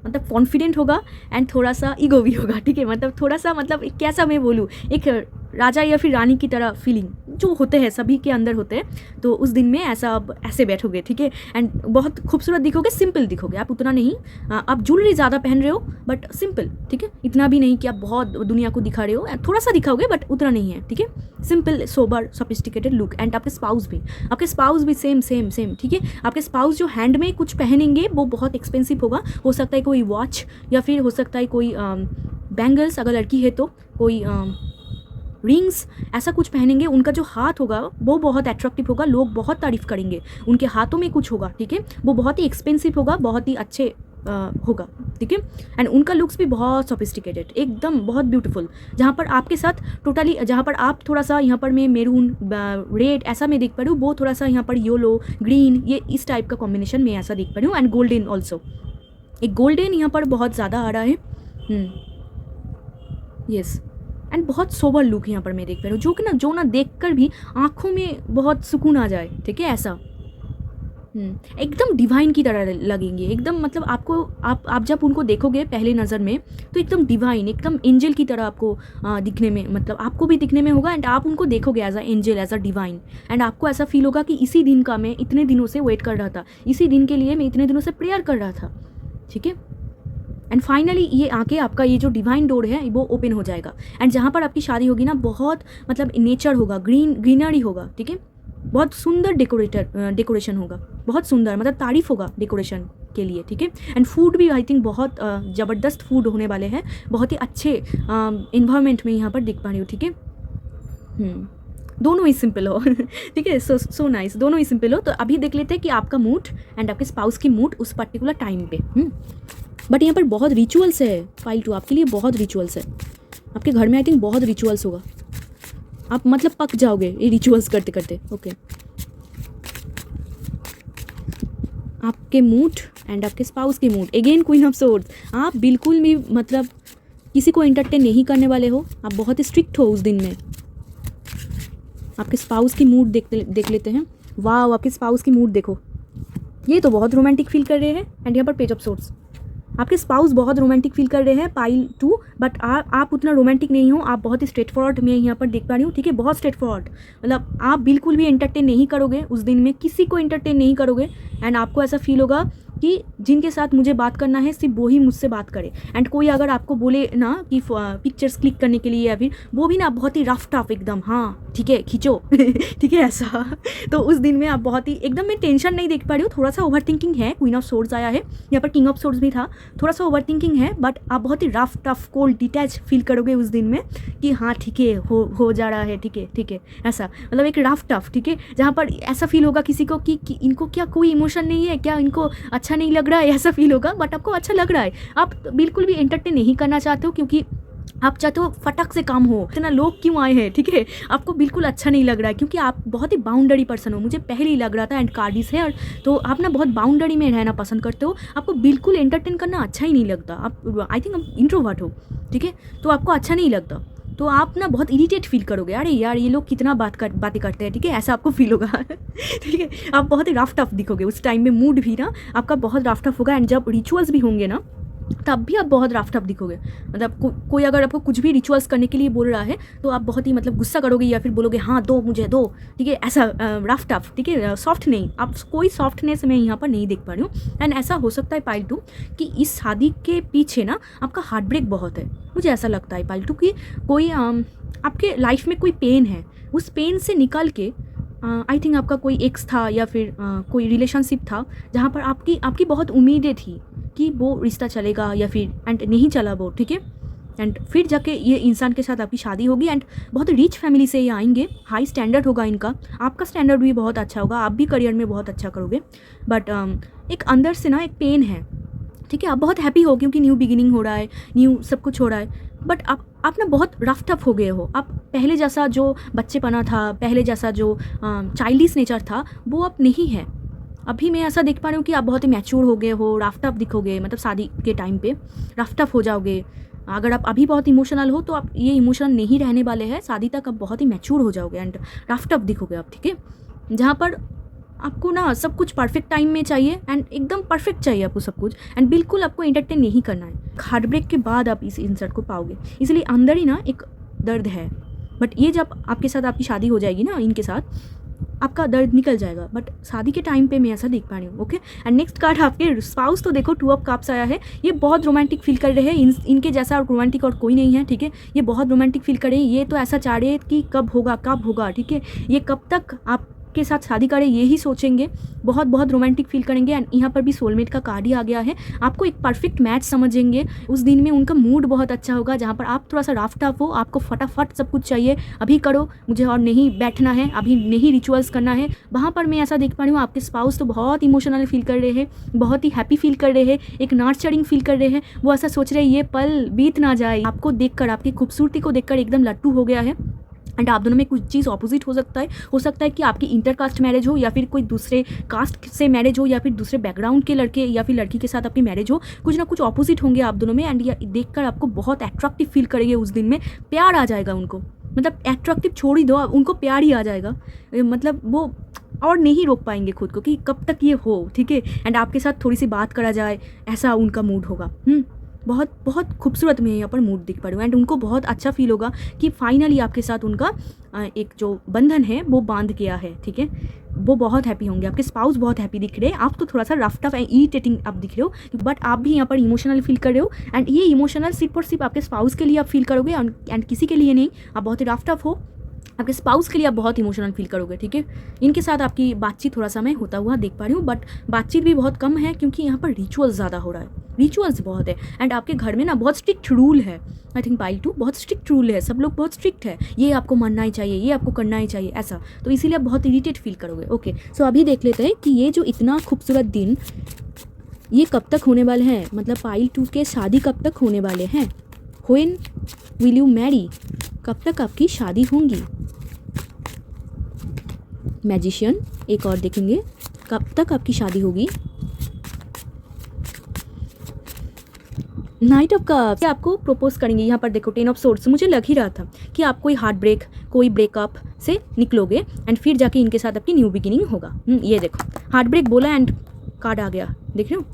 मतलब कॉन्फिडेंट होगा एंड थोड़ा सा ईगो भी होगा, ठीक है। मतलब थोड़ा सा, मतलब कैसा मैं बोलूँ, एक राजा या फिर रानी की तरह फीलिंग जो होते हैं सभी के अंदर होते हैं। तो उस दिन में ऐसा आप ऐसे बैठोगे, ठीक है, एंड बहुत खूबसूरत दिखोगे, सिंपल दिखोगे। आप उतना नहीं, आप ज्वेलरी ज़्यादा पहन रहे हो बट सिंपल, ठीक है, इतना भी नहीं कि आप बहुत दुनिया को दिखा रहे हो, थोड़ा सा दिखाओगे बट उतना नहीं है, ठीक है, simple sober sophisticated look. And आपके स्पाउस भी सेम सेम सेम, ठीक है। आपके स्पाउस जो हैंड में कुछ पहनेंगे वो बहुत एक्सपेंसिव होगा, हो सकता है कोई वॉच या फिर हो सकता है कोई बैंगल्स, अगर लड़की है तो कोई रिंग्स, ऐसा कुछ पहनेंगे। उनका जो हाथ होगा वो बहुत अट्रैक्टिव होगा, लोग बहुत तारीफ़ करेंगे। उनके हाथों में कुछ होगा, ठीक है, वो बहुत ही एक्सपेंसिव होगा, बहुत ही अच्छे होगा, ठीक है। एंड उनका लुक्स भी बहुत सोफिस्टिकेटेड, एकदम बहुत ब्यूटीफुल। जहाँ पर आपके साथ टोटली, जहाँ पर आप थोड़ा सा यहाँ पर मैं मेरून रेड ऐसा मैं देख पा रही हूँ, वो थोड़ा सा यहाँ पर येलो ग्रीन, ये इस टाइप का कॉम्बिनेशन में ऐसा देख पा रही हूँ। एंड गोल्डन ऑल्सो, एक गोल्डन यहाँ पर बहुत ज़्यादा आ रहा है। यस, एंड बहुत सोबर लुक यहाँ पर मैं देख पा रही हूँ, जो ना देख कर भी आँखों में बहुत सुकून आ जाए, ठीक है, ऐसा। एकदम डिवाइन की तरह लगेंगे, एकदम मतलब आपको, आप जब उनको देखोगे पहले नज़र में तो एकदम डिवाइन, एकदम एंजल की तरह आपको दिखने में, मतलब आपको भी दिखने में होगा एंड आप उनको देखोगे as a angel, as a divine. And आपको ऐसा फील होगा कि इसी दिन का मैं इतने दिनों से वेट कर रहा था, इसी दिन के लिए मैं इतने दिनों से प्रेयर कर रहा था, ठीक है। एंड फाइनली ये आके आपका ये जो डिवाइन डोर है वो ओपन हो जाएगा। एंड जहाँ पर आपकी शादी होगी ना, बहुत मतलब नेचर होगा, ग्रीनरी होगा, ठीक है, बहुत सुंदर डेकोरेशन होगा, बहुत सुंदर, मतलब तारीफ होगा डेकोरेशन के लिए, ठीक है। एंड फूड भी आई थिंक बहुत ज़बरदस्त फूड होने वाले हैं, बहुत ही अच्छे इन्वायरमेंट में यहाँ पर देख पा रही हूँ, ठीक है। दोनों ही सिंपल हो ठीक है, सो नाइस, दोनों ही सिंपल हो। तो अभी देख लेते हैं कि आपका मूड एंड आपके स्पाउस की मूड उस पर्टिकुलर टाइम पे। बट यहाँ पर बहुत रिचुअल्स है फाइल 2, आपके लिए बहुत रिचुअल्स है। आपके घर में आई थिंक बहुत रिचुअल्स होगा, आप मतलब पक जाओगे ये रिचुअल्स करते करते। ओके, आपके मूड एंड आपके स्पाउस के mood, again queen of swords. आप बिल्कुल भी मतलब किसी को एंटरटेन नहीं करने वाले हो, आप बहुत ही स्ट्रिक्ट हो उस दिन में। आपके स्पाउस की मूड देख लेते हैं। वाह, आपके स्पाउस की मूड देखो, ये तो बहुत रोमांटिक फील कर रहे हैं। एंड यहाँ पर पेज ऑफ सोर्ड्स, आपके स्पाउस बहुत रोमांटिक फील कर रहे हैं पाइल 2, बट आप उतना रोमांटिक नहीं हो, आप बहुत ही स्ट्रेट फॉरवर्ड मैं यहाँ पर देख पा रही हूँ, ठीक है, बहुत स्ट्रेट फॉरवर्ड, मतलब आप बिल्कुल भी एंटरटेन नहीं करोगे उस दिन में, किसी को एंटरटेन नहीं करोगे। एंड आपको ऐसा फील होगा कि जिनके साथ मुझे बात करना है सिर्फ वो ही मुझसे बात करे। एंड कोई अगर आपको बोले ना कि पिक्चर्स क्लिक करने के लिए या फिर वो भी ना बहुत ही रफ टफ एकदम, हाँ ठीक है खींचो ठीक है ऐसा। तो उस दिन में आप बहुत ही एकदम, मैं टेंशन नहीं देख पा रही हूँ, थोड़ा सा ओवर थिंकिंग है, क्वीन ऑफ सोर्ड्स आया है यहाँ पर, किंग ऑफ सोर्ड्स भी था, थोड़ा सा ओवर थिंकिंग है, बट आप बहुत ही rough tough cold detach feel करोगे उस दिन में कि हाँ ठीक है हो जा रहा है, ठीक है ऐसा, मतलब एक रफ टफ, ठीक है, जहाँ पर ऐसा फील होगा किसी को कि इनको क्या कोई इमोशन नहीं है क्या, इनको अच्छा नहीं लग रहा है, ऐसा फील होगा, बट आपको अच्छा लग रहा है। आप बिल्कुल भी एंटरटेन नहीं करना चाहते हो क्योंकि आप चाहते हो फटक से काम हो, इतना लोग क्यों आए हैं, ठीक है, आपको बिल्कुल अच्छा नहीं लग रहा है क्योंकि आप बहुत ही बाउंडरी पर्सन हो, मुझे पहले ही लग रहा था। एंड कार्डिस है, तो आप ना बहुत बाउंडरी में रहना पसंद करते हो, आपको बिल्कुल एंटरटेन करना अच्छा ही नहीं लगता। आप आई थिंक आप इंट्रोवर्ट हो, ठीक है, तो आपको अच्छा नहीं लगता, तो आप ना बहुत इरिटेट फील करोगे, अरे यार ये लोग कितना बातें करते हैं, ठीक है, ऐसा आपको फील होगा ठीक है, आप बहुत ही रफ टफ दिखोगे उस टाइम में, मूड भी ना आपका बहुत रफ टफ होगा। एंड जब रिचुअल्स भी होंगे ना तब भी आप बहुत रफ टफ दिखोगे, मतलब कोई अगर आपको कुछ भी रिचुअल्स करने के लिए बोल रहा है तो आप बहुत ही मतलब गुस्सा करोगे या फिर बोलोगे हाँ दो मुझे दो, ठीक है, ऐसा रफ टफ, ठीक है, सॉफ्ट नहीं, आप कोई सॉफ्टनेस मैं यहाँ पर नहीं देख पा रही हूँ। एंड ऐसा हो सकता है पाइल 2 कि इस शादी के पीछे ना आपका हार्ट ब्रेक बहुत है, मुझे ऐसा लगता है पाइल 2 कि कोई आपके लाइफ में कोई पेन है, उस पेन से निकल के आई थिंक आपका कोई एक्स था या फिर कोई रिलेशनशिप था जहाँ पर आपकी बहुत उम्मीदें थी कि वो रिश्ता चलेगा या फिर एंड नहीं चला वो, ठीक है, एंड फिर जाके ये इंसान के साथ आपकी शादी होगी। एंड बहुत रिच फैमिली से ये आएंगे, हाई स्टैंडर्ड होगा इनका, आपका स्टैंडर्ड भी बहुत अच्छा होगा, आप भी करियर में बहुत अच्छा करोगे, बट एक अंदर से ना एक पेन है, ठीक है, आप बहुत हैप्पी हो क्योंकि न्यू बिगिनिंग हो रहा है, न्यू सब कुछ हो रहा है, बट आप ना बहुत रफ टफ हो गए हो, आप पहले जैसा जो बच्चेपना था, पहले जैसा जो चाइल्डिश नेचर था वो अब नहीं है। अभी मैं ऐसा देख पा रही हूँ कि आप बहुत ही मैच्योर हो गए हो, रफ टफ दिखोगे, मतलब शादी के टाइम पे रफ टफ हो जाओगे। अगर आप अभी बहुत इमोशनल हो तो आप ये इमोशनल नहीं रहने वाले हैं, शादी तक आप बहुत ही मैच्योर हो जाओगे एंड रफ टफ दिखोगे आप, ठीक है, जहाँ पर आपको ना सब कुछ परफेक्ट टाइम में चाहिए एंड एकदम परफेक्ट चाहिए आपको सब कुछ, एंड बिल्कुल आपको एंटरटेन नहीं करना है। हार्ट ब्रेक के बाद आप इस इंसर्ट को पाओगे, इसलिए अंदर ही ना एक दर्द है, बट ये जब आपके साथ आपकी शादी हो जाएगी ना इनके साथ, आपका दर्द निकल जाएगा, बट शादी के टाइम पे मैं ऐसा देख पा रही हूँ। ओके, एंड नेक्स्ट कार्ड आपके स्पाउस, तो देखो 2 ऑफ कप्स आया है। ये बहुत रोमांटिक फील कर रहे हैं, इनके जैसा रोमांटिक और कोई नहीं है, ठीक है। ये बहुत रोमांटिक फील कर रहे हैं, ये तो ऐसा चाह रहे हैं कि कब होगा, ठीक है। ये कब तक आपके साथ शादी करें ये ही सोचेंगे, बहुत बहुत रोमांटिक फील करेंगे। एंड यहाँ पर भी सोलमेट का कार्ड ही आ गया है, आपको एक परफेक्ट मैच समझेंगे। उस दिन में उनका मूड बहुत अच्छा होगा, जहाँ पर आप थोड़ा सा रफ टफ हो, आपको फटाफट सब कुछ चाहिए, अभी करो मुझे और नहीं बैठना है, अभी नहीं रिचुअल्स करना है। वहाँ पर मैं ऐसा देख पा रही हूँ आपके स्पाउस तो बहुत इमोशनल फील कर रहे हैं, बहुत ही हैप्पी फील कर रहे हैं, एक नर्चरिंग फील कर रहे हैं। वो ऐसा सोच रहे हैं ये पल बीत ना जाए। आपको देखकर, आपकी खूबसूरती को देखकर एकदम लट्टू हो गया है। एंड आप दोनों में कुछ चीज़ ऑपोजिट हो सकता है कि आपकी इंटरकास्ट मैरिज हो, या फिर कोई दूसरे कास्ट से मैरिज हो, या फिर दूसरे बैकग्राउंड के लड़के या फिर लड़की के साथ आपकी मैरिज हो। कुछ ना कुछ ऑपोजिट होंगे आप दोनों में। एंड ये देखकर आपको बहुत अट्रैक्टिव फील करेंगे, उस दिन में प्यार आ जाएगा उनको, मतलब अट्रैक्टिव छोड़ ही दो, उनको प्यार ही आ जाएगा। मतलब वो और नहीं रोक पाएंगे खुद को कि कब तक ये हो, ठीक है। एंड आपके साथ थोड़ी सी बात करा जाए, ऐसा उनका मूड होगा। बहुत बहुत खूबसूरत मैं यहाँ पर मूड दिख पा रही हूँ। एंड उनको बहुत अच्छा फील होगा कि फाइनली आपके साथ उनका एक जो बंधन है वो बांध गया है, ठीक है। वो बहुत हैप्पी होंगे, आपके स्पाउस बहुत हैप्पी दिख रहे हैं। आप तो थोड़ा सा रफ टफ एंड इरिटेटिंग आप दिख रहे हो, बट आप भी यहाँ पर इमोशनल फील कर रहे हो। एंड ये इमोशनल सिर्फ और सिर्फ आपके स्पाउस के लिए आप फील करोगे, एंड किसी के लिए नहीं। आप बहुत ही रफ टफ हो, आपके स्पाउस के लिए आप बहुत इमोशनल फील करोगे, ठीक है। इनके साथ आपकी बातचीत थोड़ा सा मैं होता हुआ देख पा रही हूँ, बट बातचीत भी बहुत कम है क्योंकि यहाँ पर रिचुअल्स ज़्यादा हो रहा है, रिचुअल्स बहुत है। एंड आपके घर में ना बहुत स्ट्रिक्ट रूल है। आई थिंक पाइल 2 बहुत स्ट्रिक्ट रूल है, सब लोग बहुत स्ट्रिक्ट है, ये आपको मानना ही चाहिए, ये आपको करना ही चाहिए, ऐसा। तो इसीलिए आप बहुत इरिटेट फील करोगे। ओके, सो अभी देख लेते हैं कि ये जो इतना खूबसूरत दिन ये कब तक होने वाले हैं, मतलब पाइल 2 के शादी कब तक होने वाले हैं। व्हेन विल यू मैरी, कब तक आपकी शादी होंगी। मैजिशियन एक और देखेंगे, कब तक आपकी शादी होगी। नाइट ऑफ कप्स आपको प्रपोज करेंगे। यहाँ पर देखो 10 ऑफ सोर्ड्स, मुझे लग ही रहा था कि आप कोई हार्ट ब्रेक, कोई ब्रेकअप से निकलोगे एंड फिर जाके इनके साथ आपकी न्यू बिगिनिंग होगा। ये देखो हार्ट ब्रेक बोला एंड कार्ड आ गया, देख रहे हो।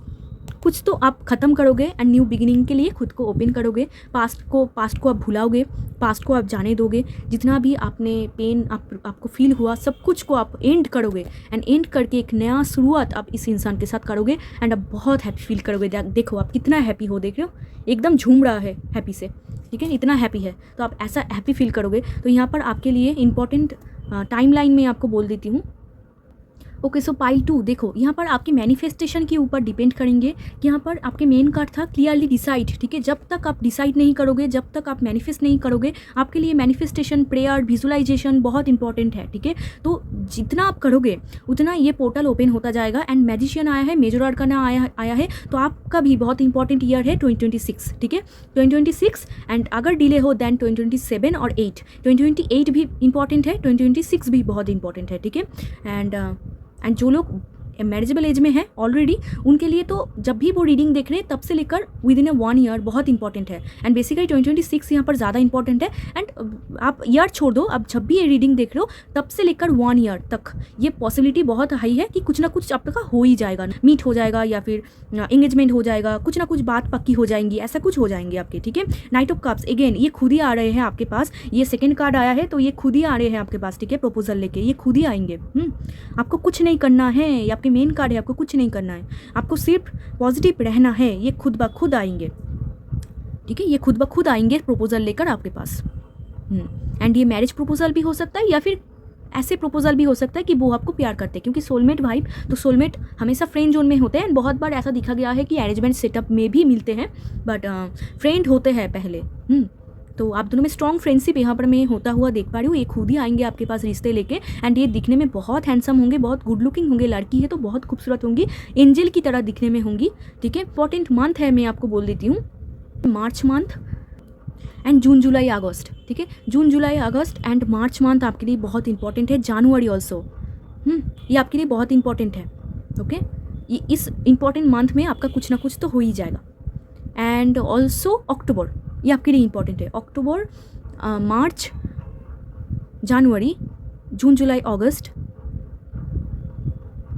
कुछ तो आप ख़त्म करोगे एंड न्यू बिगिनिंग के लिए खुद को ओपन करोगे। पास्ट को आप भुलाओगे, पास्ट को आप जाने दोगे। जितना भी आपने पेन आपको फील हुआ सब कुछ को आप एंड करोगे, एंड एंड करके एक नया शुरुआत आप इस इंसान के साथ करोगे। एंड आप बहुत हैप्पी फील करोगे। देखो आप कितना हैप्पी हो, देख रहे हो एकदम झूम रहा है हैप्पी से, ठीक है, इतना हैप्पी है। तो आप ऐसा हैप्पी फील करोगे। तो यहाँ पर आपके लिए इंपॉर्टेंट टाइम लाइन में आपको बोल देती हूँ। ओके, सो पाइल 2 देखो यहाँ पर आपके मैनिफेस्टेशन के ऊपर डिपेंड करेंगे। यहाँ पर आपके मेन कार्ड था क्लियरली डिसाइड, ठीक है। जब तक आप डिसाइड नहीं करोगे, जब तक आप मैनिफेस्ट नहीं करोगे, आपके लिए मैनिफेस्टेशन, प्रेयर, विजुअलाइजेशन बहुत इंपॉर्टेंट है, ठीक है। तो जितना आप करोगे उतना ये पोर्टल ओपन होता जाएगा। एंड मैजिशियन आया है, मेजर आर्काना आया है, तो आपका भी बहुत इंपॉर्टेंट ईयर है 2026, ठीक है, 2026। एंड अगर डिले हो दैन 2027 और 8, 2028 भी इंपॉर्टेंट है, 2026 भी बहुत इंपॉर्टेंट है, ठीक है। एंड जो लोग मैरिजेबल एज में है ऑलरेडी, उनके लिए तो जब भी वो रीडिंग देख रहे हैं तब से लेकर विद इन 1 ईयर बहुत इंपॉर्टेंट है। एंड बेसिकली 2026 यहाँ पर ज़्यादा इंपॉर्टेंट है। एंड आप ईयर छोड़ दो, अब जब भी ये रीडिंग देख रहे हो तब से लेकर 1 ईयर तक ये पॉसिबिलिटी बहुत हाई है कि कुछ ना कुछ आपका हो ही जाएगा, मीट हो जाएगा या फिर एंगेजमेंट हो जाएगा, कुछ ना कुछ बात पक्की हो जाएंगी, ऐसा कुछ हो जाएंगे आपके, ठीक है। नाइट ऑफ कप्स अगेन ये खुद ही आ रहे हैं आपके पास, ये सेकेंड कार्ड आया है तो ये खुद ही आ रहे हैं आपके पास, ठीक है। प्रपोजल लेके ये खुद ही आएंगे। आपको कुछ नहीं करना है, ये आपके मेन कार्ड है, आपको कुछ नहीं करना है, आपको सिर्फ पॉजिटिव रहना है। ये खुद ब खुद आएंगे, ठीक है, ये खुद ब खुद आएंगे प्रपोजल लेकर आपके पास। एंड ये मैरिज प्रपोजल भी हो सकता है या फिर ऐसे प्रपोजल भी हो सकता है कि वो आपको प्यार करते हैं, क्योंकि सोलमेट वाइब, तो सोलमेट हमेशा फ्रेंड जोन में होते हैं। एंड बहुत बार ऐसा दिखा गया है कि अरेंजमेंट सेटअप में भी मिलते हैं, बट फ्रेंड होते हैं पहले। तो आप दोनों में स्ट्रॉन्ग फ्रेंडशिप यहाँ पर मैं होता हुआ देख पा रही हूँ। ये खुद ही आएंगे आपके पास रिश्ते लेके। एंड ये दिखने में बहुत हैंडसम होंगे, बहुत गुड लुकिंग होंगे, लड़की है तो बहुत खूबसूरत होंगी, एंजल की तरह दिखने में होंगी, ठीक है। इंपॉर्टेंट मंथ है, मैं आपको बोल देती हूँ, मार्च मंथ एंड जून जुलाई अगस्त, ठीक है। जून जुलाई अगस्त एंड मार्च मंथ आपके लिए बहुत इंपॉर्टेंट है। जनवरी ऑल्सो ये आपके लिए बहुत इंपॉर्टेंट है, ओके। ये इस इंपॉर्टेंट मंथ में आपका कुछ ना कुछ तो हो ही जाएगा। एंड ऑल्सो अक्टूबर, ये आपके लिए इंपॉर्टेंट है। अक्टूबर, मार्च, जनवरी, जून जुलाई अगस्त,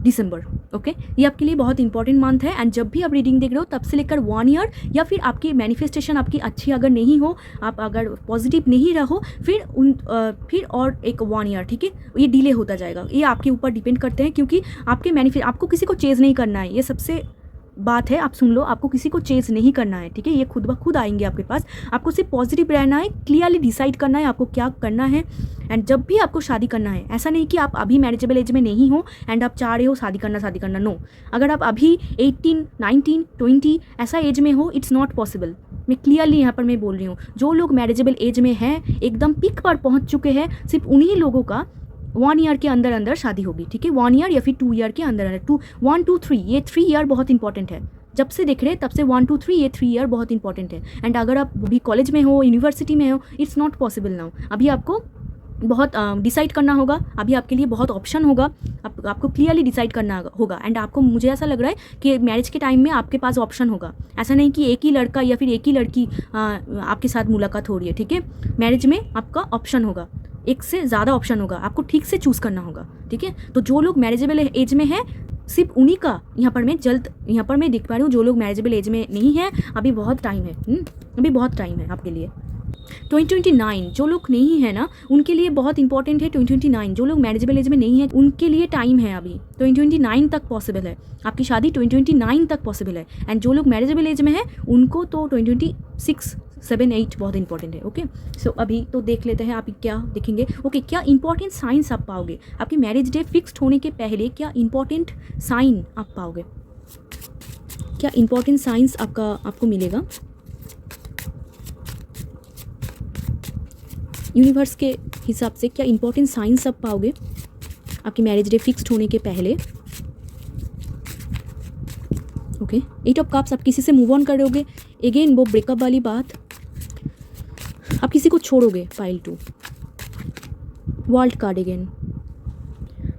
दिसंबर, ओके ये आपके लिए बहुत इंपॉर्टेंट मंथ है। एंड जब भी आप रीडिंग देख रहे हो तब से लेकर 1 ईयर या फिर आपकी मैनिफेस्टेशन आपकी अच्छी अगर नहीं हो, आप अगर पॉजिटिव नहीं रहो, फिर और एक 1 ईयर, ठीक है, ये डिले होता जाएगा। ये आपके ऊपर डिपेंड करते हैं, क्योंकि आपके आपको किसी को चेज़ नहीं करना है, ये सबसे बात है। आप सुन लो, आपको किसी को चेज़ नहीं करना है, ठीक है, ये खुद ब खुद आएंगे आपके पास। आपको सिर्फ पॉजिटिव रहना है, क्लियरली डिसाइड करना है आपको क्या करना है। एंड जब भी आपको शादी करना है, ऐसा नहीं कि आप अभी मैरिजेबल एज में नहीं हो एंड आप चाह रहे हो शादी करना, नो। अगर आप अभी 18, 19, 20 ऐसा एज में हो, इट्स नॉट पॉसिबल। मैं क्लियरली यहाँ पर मैं बोल रही हूँ, जो लोग मैरिजेबल एज में हैं, एकदम पीक पर पहुँच चुके हैं, सिर्फ उन्हीं लोगों का 1 ईयर के अंदर अंदर शादी होगी, ठीक है, 1 ईयर या फिर 2 ईयर के अंदर अंदर, 1, 2, 3, ये 3 ईयर बहुत इंपॉर्टेंट है। जब से देख रहे हैं तब से 1, 2, 3 ये 3 ईयर बहुत इंपॉर्टेंट है। एंड अगर आप अभी कॉलेज में हो, यूनिवर्सिटी में हो, इट्स नॉट पॉसिबल नाउ। अभी आपको बहुत डिसाइड करना होगा, अभी आपके लिए बहुत ऑप्शन होगा, आपको क्लियरली डिसाइड करना होगा। एंड आपको, मुझे ऐसा लग रहा है कि मैरिज के टाइम में आपके पास ऑप्शन होगा। ऐसा नहीं कि एक ही लड़का या फिर एक ही लड़की आपके साथ मुलाकात हो रही है, ठीक है। मैरिज में आपका ऑप्शन होगा, एक से ज़्यादा ऑप्शन होगा, आपको ठीक से चूज़ करना होगा, ठीक है। तो जो लोग मैरिजेबल एज में है, सिर्फ उन्हीं का यहाँ पर मैं देख पा रही हूँ। जो लोग मैरिजेबल एज में नहीं है, अभी बहुत टाइम है, अभी बहुत टाइम है आपके लिए। 2029 जो लोग नहीं है ना, उनके लिए बहुत इंपॉर्टेंट है। 2029 जो लोग मैरिजेबल एज में नहीं है, उनके लिए टाइम है अभी। 2029 तक पॉसिबल है आपकी शादी, 2029 तक पॉसिबल है। एंड जो लोग मैरिजेबल एज में है, उनको तो 2026, 7, 8 बहुत इंपॉर्टेंट है। ओके सो अभी तो देख लेते हैं आप क्या देखेंगे। ओके क्या इंपॉर्टेंट साइंस आप पाओगे आपकी मैरिज डे फिक्स्ड होने के पहले, क्या इंपॉर्टेंट साइन आप पाओगे, क्या इंपॉर्टेंट साइंस आपको मिलेगा यूनिवर्स के हिसाब से, क्या इंपॉर्टेंट साइंस आप पाओगे आपकी मैरिज डे फिक्स्ड होने के पहले। ओके 8 ऑफ कप्स, आप किसी से मूव ऑन करोगे, अगेन वो ब्रेकअप वाली बात, आप किसी को छोड़ोगे। Pile 2 world card again.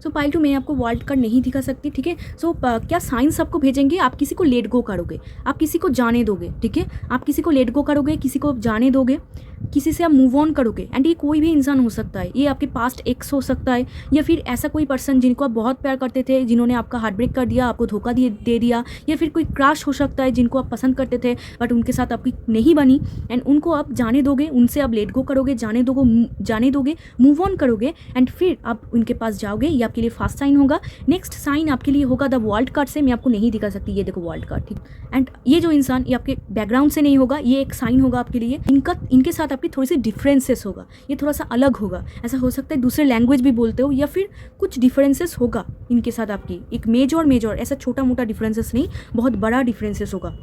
सो पाइल 2 मैं आपको वर्ल्ड कार्ड नहीं दिखा सकती, ठीक है। सो क्या साइंस आपको भेजेंगे, आप किसी को लेट गो करोगे, आप किसी को जाने दोगे, ठीक है, आप किसी को लेट गो करोगे, किसी को जाने दोगे, किसी से आप मूव ऑन करोगे। एंड ये कोई भी इंसान हो सकता है, ये आपके पास्ट एक्स हो सकता है, या फिर ऐसा कोई पर्सन जिनको आप बहुत प्यार करते थे, जिन्होंने आपका हार्ट ब्रेक कर दिया, आपको धोखा दे दिया, या फिर कोई क्रश हो सकता है जिनको आप पसंद करते थे बट उनके साथ आपकी नहीं बनी, एंड उनको आप जाने दोगे, उनसे आप लेट गो करोगे, जाने दोगे, मूव ऑन करोगे, एंड फिर आप उनके पास जाओगे। ये आपके लिए फास्ट साइन होगा। नेक्स्ट साइन आपके लिए होगा द वर्ल्ड कार्ड से, मैं आपको नहीं दिखा सकती, ये देखो वर्ल्ड कार्ड, ठीक। एंड ये जो इंसान, ये आपके बैकग्राउंड से नहीं होगा, ये एक साइन होगा आपके लिए। इनके साथ आपकी थोड़ी सी डिफरेंसेस होगा, ये थोड़ा सा अलग होगा। ऐसा हो सकता है दूसरे लैंग्वेज भी बोलते हो, या फिर कुछ डिफरेंसेस होगा इनके साथ आपकी, एक मेजर ऐसा छोटा मोटा डिफरेंसेस नहीं, बहुत बड़ा डिफरेंसेस होगा।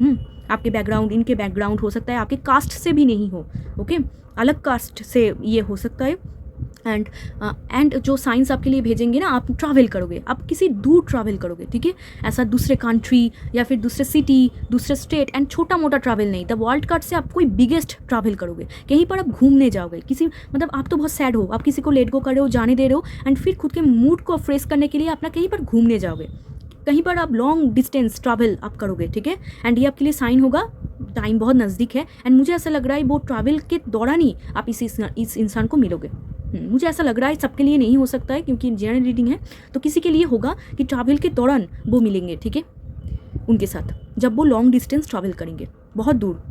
आपके बैकग्राउंड, इनके बैकग्राउंड हो सकता है आपके कास्ट से भी नहीं हो, ओके, अलग कास्ट से ये हो सकता है। एंड जो साइंस आपके लिए भेजेंगे ना, आप ट्रैवल करोगे, आप किसी दूर ट्रैवल करोगे, ठीक है, ऐसा दूसरे कंट्री या फिर दूसरे सिटी, दूसरे स्टेट, एंड छोटा मोटा ट्रैवल नहीं। द वर्ल्ड कार्ड से आप कोई बिगेस्ट ट्रैवल करोगे, कहीं पर आप घूमने जाओगे, किसी मतलब आप तो बहुत सैड हो, आप किसी को लेट गो कर रहे हो, जाने दे रहे हो, एंड फिर खुद के मूड को फ्रेश करने के लिए अपना कहीं पर घूमने जाओगे, कहीं पर आप लॉन्ग डिस्टेंस ट्रैवल आप करोगे, ठीक है। एंड ये आपके लिए साइन होगा, टाइम बहुत नज़दीक है। एंड मुझे ऐसा लग रहा है वो ट्रैवल के दौरान ही आप इस इंसान को मिलोगे। मुझे ऐसा लग रहा है, सबके लिए नहीं हो सकता है क्योंकि जनरल रीडिंग है, तो किसी के लिए होगा कि ट्रैवल के दौरान वो मिलेंगे, ठीक है, उनके साथ, जब वो लॉन्ग डिस्टेंस ट्रैवल करेंगे बहुत दूर।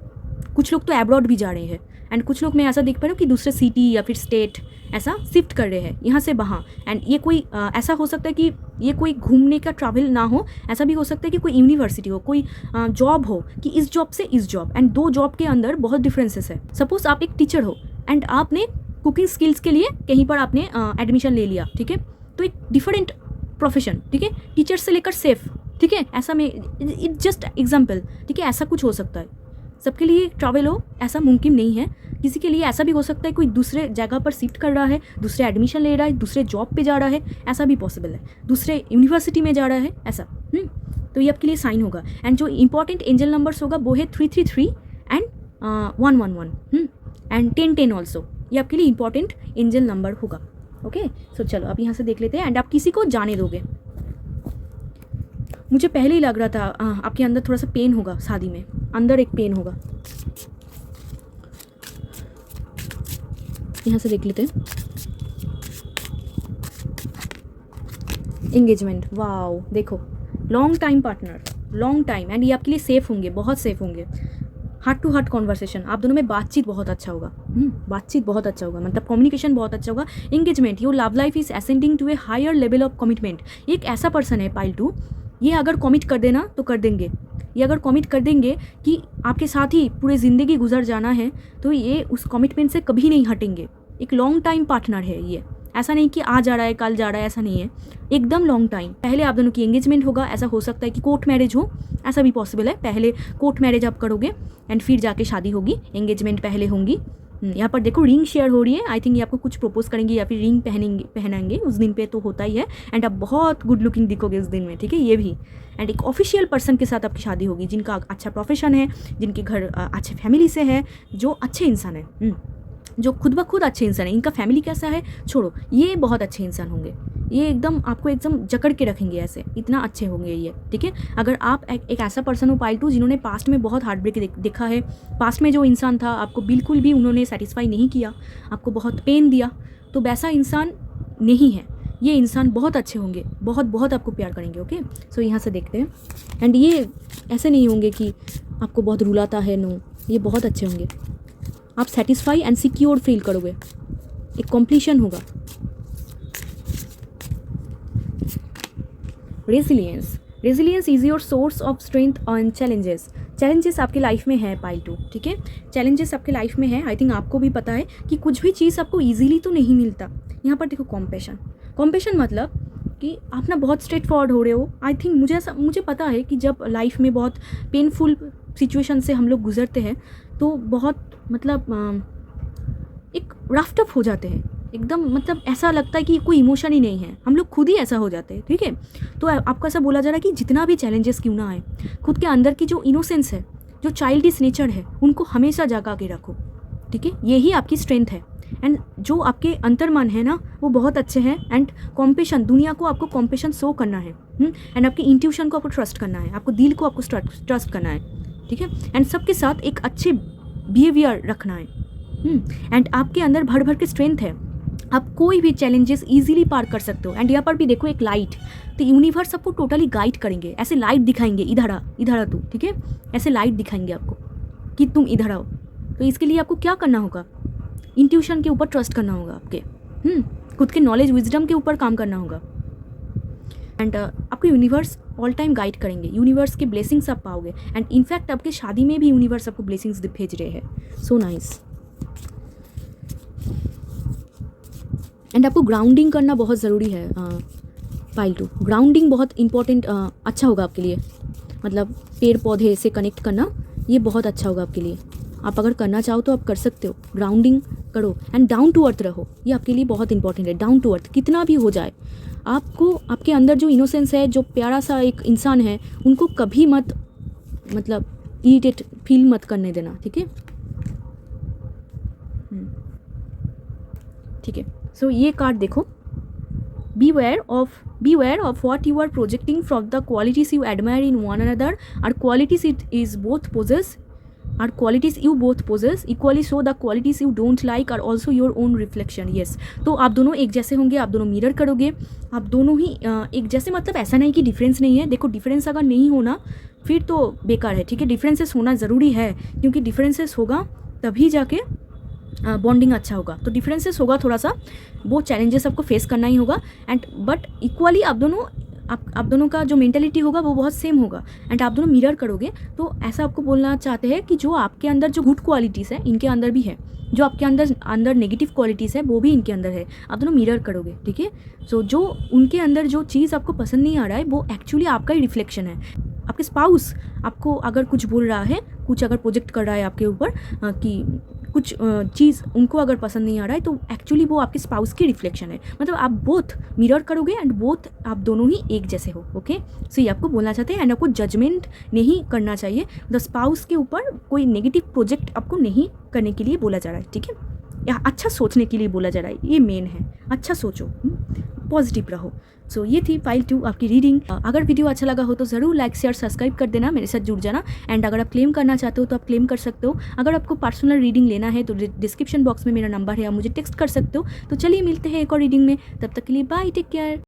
कुछ लोग तो एब्रॉड भी जा रहे हैं, एंड कुछ लोग मैं ऐसा देख पा रही हूँ कि दूसरे सिटी या फिर स्टेट ऐसा शिफ्ट कर रहे हैं यहाँ से वहाँ। एंड ये कोई ऐसा हो सकता है कि ये कोई घूमने का ट्रैवल ना हो, ऐसा भी हो सकता है कि कोई यूनिवर्सिटी हो, कोई जॉब हो, कि इस जॉब से इस जॉब, एंड दो जॉब के अंदर बहुत डिफरेंसेस है। सपोज आप एक टीचर हो एंड आपने कुकिंग स्किल्स के लिए कहीं पर आपने एडमिशन ले लिया, ठीक है, तो एक डिफरेंट प्रोफेशन, ठीक है, टीचर से लेकर सेफ, ठीक है, ऐसा में इट जस्ट एग्जाम्पल, ठीक है, ऐसा कुछ हो सकता है। सबके लिए ट्रैवल हो ऐसा मुमकिन नहीं है। किसी के लिए ऐसा भी हो सकता है कोई दूसरे जगह पर शिफ्ट कर रहा है, दूसरे एडमिशन ले रहा है, दूसरे जॉब पे जा रहा है, ऐसा भी पॉसिबल है, दूसरे यूनिवर्सिटी में जा रहा है, ऐसा। तो ये आपके लिए साइन होगा। एंड जो इंपॉर्टेंट एंजल नंबर्स होगा वो है 333 एंड 111 एंड 1010 ऑल्सो। ये आपके लिए इंपॉर्टेंट एंजल नंबर होगा। ओके सो चलो आप यहाँ से देख लेते हैं। एंड आप किसी को जाने दोगे, मुझे पहले ही लग रहा था आपके अंदर थोड़ा सा पेन होगा, शादी में अंदर एक पेन होगा। यहाँ से देख लेते हैं। एंगेजमेंट, वाओ, देखो long time partner, long time, and ये आपके लिए सेफ होंगे, बहुत सेफ होंगे। हार्ट टू हार्ट कॉन्वर्सेशन, आप दोनों में बातचीत बहुत अच्छा होगा, बातचीत बहुत अच्छा होगा, मतलब कम्युनिकेशन बहुत अच्छा होगा। Engagement, your love life is ascending to a higher level of commitment. ये एक ऐसा पर्सन है पाइल 2, ये अगर कमिट कर देना तो कर देंगे, ये अगर कमिट कर देंगे कि आपके साथ ही पूरी ज़िंदगी गुजर जाना है, तो ये उस कमिटमेंट से कभी नहीं हटेंगे। एक लॉन्ग टाइम पार्टनर है ये, ऐसा नहीं कि आज जा रहा है कल जा रहा है, ऐसा नहीं है, एकदम लॉन्ग टाइम। पहले आप दोनों की एंगेजमेंट होगा, ऐसा हो सकता है कि कोर्ट मैरिज हो, ऐसा भी पॉसिबल है। पहले कोर्ट मैरिज आप करोगे एंड फिर जाके शादी होगी, एंगेजमेंट पहले होंगी। यहाँ पर देखो रिंग शेयर हो रही है, आई थिंक ये आपको कुछ प्रपोज करेंगे या फिर रिंग पहनाएंगे उस दिन पे, तो होता ही है। एंड आप बहुत गुड लुकिंग दिखोगे उस दिन में, ठीक है, ये भी। एंड एक ऑफिशियल पर्सन के साथ आपकी शादी होगी, जिनका अच्छा प्रोफेशन है, जिनके घर अच्छे फैमिली से है, जो अच्छे इंसान है, जो खुद ब खुद अच्छे इंसान है। इनका फैमिली कैसा है छोड़ो, ये बहुत अच्छे इंसान होंगे, ये एकदम आपको एकदम जकड़ के रखेंगे, ऐसे इतना अच्छे होंगे ये, ठीक है। अगर आप एक ऐसा पर्सन हो पाइल 2 जिन्होंने पास्ट में बहुत हार्ट ब्रेक देखा है, पास्ट में जो इंसान था आपको बिल्कुल भी उन्होंने सेटिस्फाई नहीं किया, आपको बहुत पेन दिया, तो वैसा इंसान नहीं है ये। इंसान बहुत अच्छे होंगे, बहुत बहुत आपको प्यार करेंगे, ओके। सो यहाँ से देखते हैं, एंड ये ऐसे नहीं होंगे कि आपको बहुत रुलाता है, नो, ये बहुत अच्छे होंगे। आप सेटिस्फाई एंड सिक्योर फील करोगे, एक कॉम्प्लीशन होगा। Resilience, resilience is your source of strength on challenges. Challenges आपकी लाइफ में है पाइल 2, ठीक है, चैलेंजेस आपके लाइफ में है। आई थिंक आपको भी पता है कि कुछ भी चीज़ आपको ईजिली तो नहीं मिलता। यहाँ पर देखो कॉम्पैशन, कॉम्पैशन मतलब कि आप ना बहुत स्ट्रेट फॉरवर्ड हो रहे हो। आई थिंक मुझे पता है कि जब लाइफ में बहुत पेनफुल सिचुएशन से हम लोग गुजरते हैं तो बहुत मतलब एक रफ्ट अप हो जाते हैं एकदम, मतलब ऐसा लगता है कि कोई इमोशन ही नहीं है, हम लोग खुद ही ऐसा हो जाते हैं, ठीक है। तो आपको ऐसा बोला जा रहा है कि जितना भी चैलेंजेस क्यों ना आए, खुद के अंदर की जो इनोसेंस है, जो चाइल्डिश नेचर है, उनको हमेशा जगा के रखो, ठीक है, यही आपकी स्ट्रेंथ है। एंड जो आपके अंतर्मन है ना, वो बहुत अच्छे हैं। एंड कॉम्पेशन, दुनिया को आपको कॉम्पेशन शो करना है, एंड आपके इंट्यूशन को आपको ट्रस्ट करना है, आपको दिल को आपको ट्रस्ट करना है, ठीक है। एंड सबके साथ एक अच्छे बिहेवियर रखना है, एंड आपके अंदर भर भर के स्ट्रेंथ है, आप कोई भी चैलेंजेस इजीली पार कर सकते हो। एंड यहाँ पर भी देखो एक लाइट, तो यूनिवर्स आपको टोटली गाइड करेंगे, ऐसे लाइट दिखाएंगे, इधर आ तू, ठीक है, ऐसे लाइट दिखाएंगे आपको कि तुम इधर आओ। तो इसके लिए आपको क्या करना होगा, इंट्यूशन के ऊपर ट्रस्ट करना होगा आपके, खुद के नॉलेज विजडम के ऊपर काम करना होगा। एंड आपको यूनिवर्स ऑल टाइम गाइड करेंगे, यूनिवर्स के ब्लेसिंग्स आप पाओगे। एंड इनफैक्ट आपके शादी में भी यूनिवर्स आपको ब्लेसिंग्स भेज रहे हैं, सो नाइस। एंड आपको ग्राउंडिंग करना बहुत ज़रूरी है पाइल 2, ग्राउंडिंग बहुत इंपॉर्टेंट, अच्छा होगा आपके लिए, मतलब पेड़ पौधे से कनेक्ट करना, ये बहुत अच्छा होगा आपके लिए। आप अगर करना चाहो तो आप कर सकते हो, ग्राउंडिंग करो। एंड डाउन टू अर्थ रहो, ये आपके लिए बहुत इंपॉर्टेंट है। डाउन टू अर्थ कितना भी हो जाए, आपको आपके अंदर जो इनोसेंस है, जो प्यारा सा एक इंसान है, उनको कभी मत मतलब इरिटेट फील मत करने देना, ठीक है, ठीक है। सो ये कार्ड देखो, beware of what you are projecting from the qualities you admire in one another, are qualities you both possess equally, so the qualities you don't like are also your own reflection, yes। तो आप दोनों एक जैसे होंगे, आप दोनों mirror करोगे, आप दोनों ही एक जैसे, मतलब ऐसा नहीं कि डिफरेंस नहीं है। देखो डिफरेंस अगर नहीं होना फिर तो बेकार है, ठीक है, डिफरेंसेस होना ज़रूरी है, क्योंकि डिफरेंसेस होगा तभी जाके बॉन्डिंग अच्छा होगा। तो डिफरेंसेस होगा थोड़ा सा, वो चैलेंजेस आपको फेस करना ही होगा। एंड बट इक्वली आप दोनों का जो मेंटेलिटी होगा वो बहुत सेम होगा। एंड आप दोनों मिरर करोगे, तो ऐसा आपको बोलना चाहते हैं कि जो आपके अंदर जो गुड क्वालिटीज़ है इनके अंदर भी है, जो आपके अंदर नेगेटिव क्वालिटीज़ है वो भी इनके अंदर है, आप दोनों मिरर करोगे, ठीक है। सो जो उनके अंदर जो चीज़ आपको पसंद नहीं आ रहा है वो एक्चुअली आपका ही रिफ्लेक्शन है। आपके स्पाउस आपको अगर कुछ बोल रहा है, कुछ अगर प्रोजेक्ट कर रहा है आपके ऊपर कि कुछ चीज़ उनको अगर पसंद नहीं आ रहा है, तो एक्चुअली वो आपके स्पाउस की रिफ्लेक्शन है। मतलब आप बोथ मिरर करोगे एंड बोथ आप दोनों ही एक जैसे हो, ओके। सो ये आपको बोलना चाहते हैं। एंड आपको जजमेंट नहीं करना चाहिए, द स्पाउस के ऊपर कोई नेगेटिव प्रोजेक्ट आपको नहीं करने के लिए बोला जा रहा है, ठीक है, या अच्छा सोचने के लिए बोला जा रहा है, ये मेन है, अच्छा सोचो, पॉजिटिव रहो। सो ये थी पाइल 2 आपकी रीडिंग। अगर वीडियो अच्छा लगा हो तो ज़रूर लाइक शेयर सब्सक्राइब कर देना, मेरे साथ जुड़ जाना। एंड अगर आप क्लेम करना चाहते हो तो आप क्लेम कर सकते हो। अगर आपको पर्सनल रीडिंग लेना है तो डिस्क्रिप्शन बॉक्स में मेरा नंबर है, आप मुझे टेक्स्ट कर सकते हो। तो चलिए मिलते हैं एक और रीडिंग में, तब तक के लिए बाय, टेक केयर।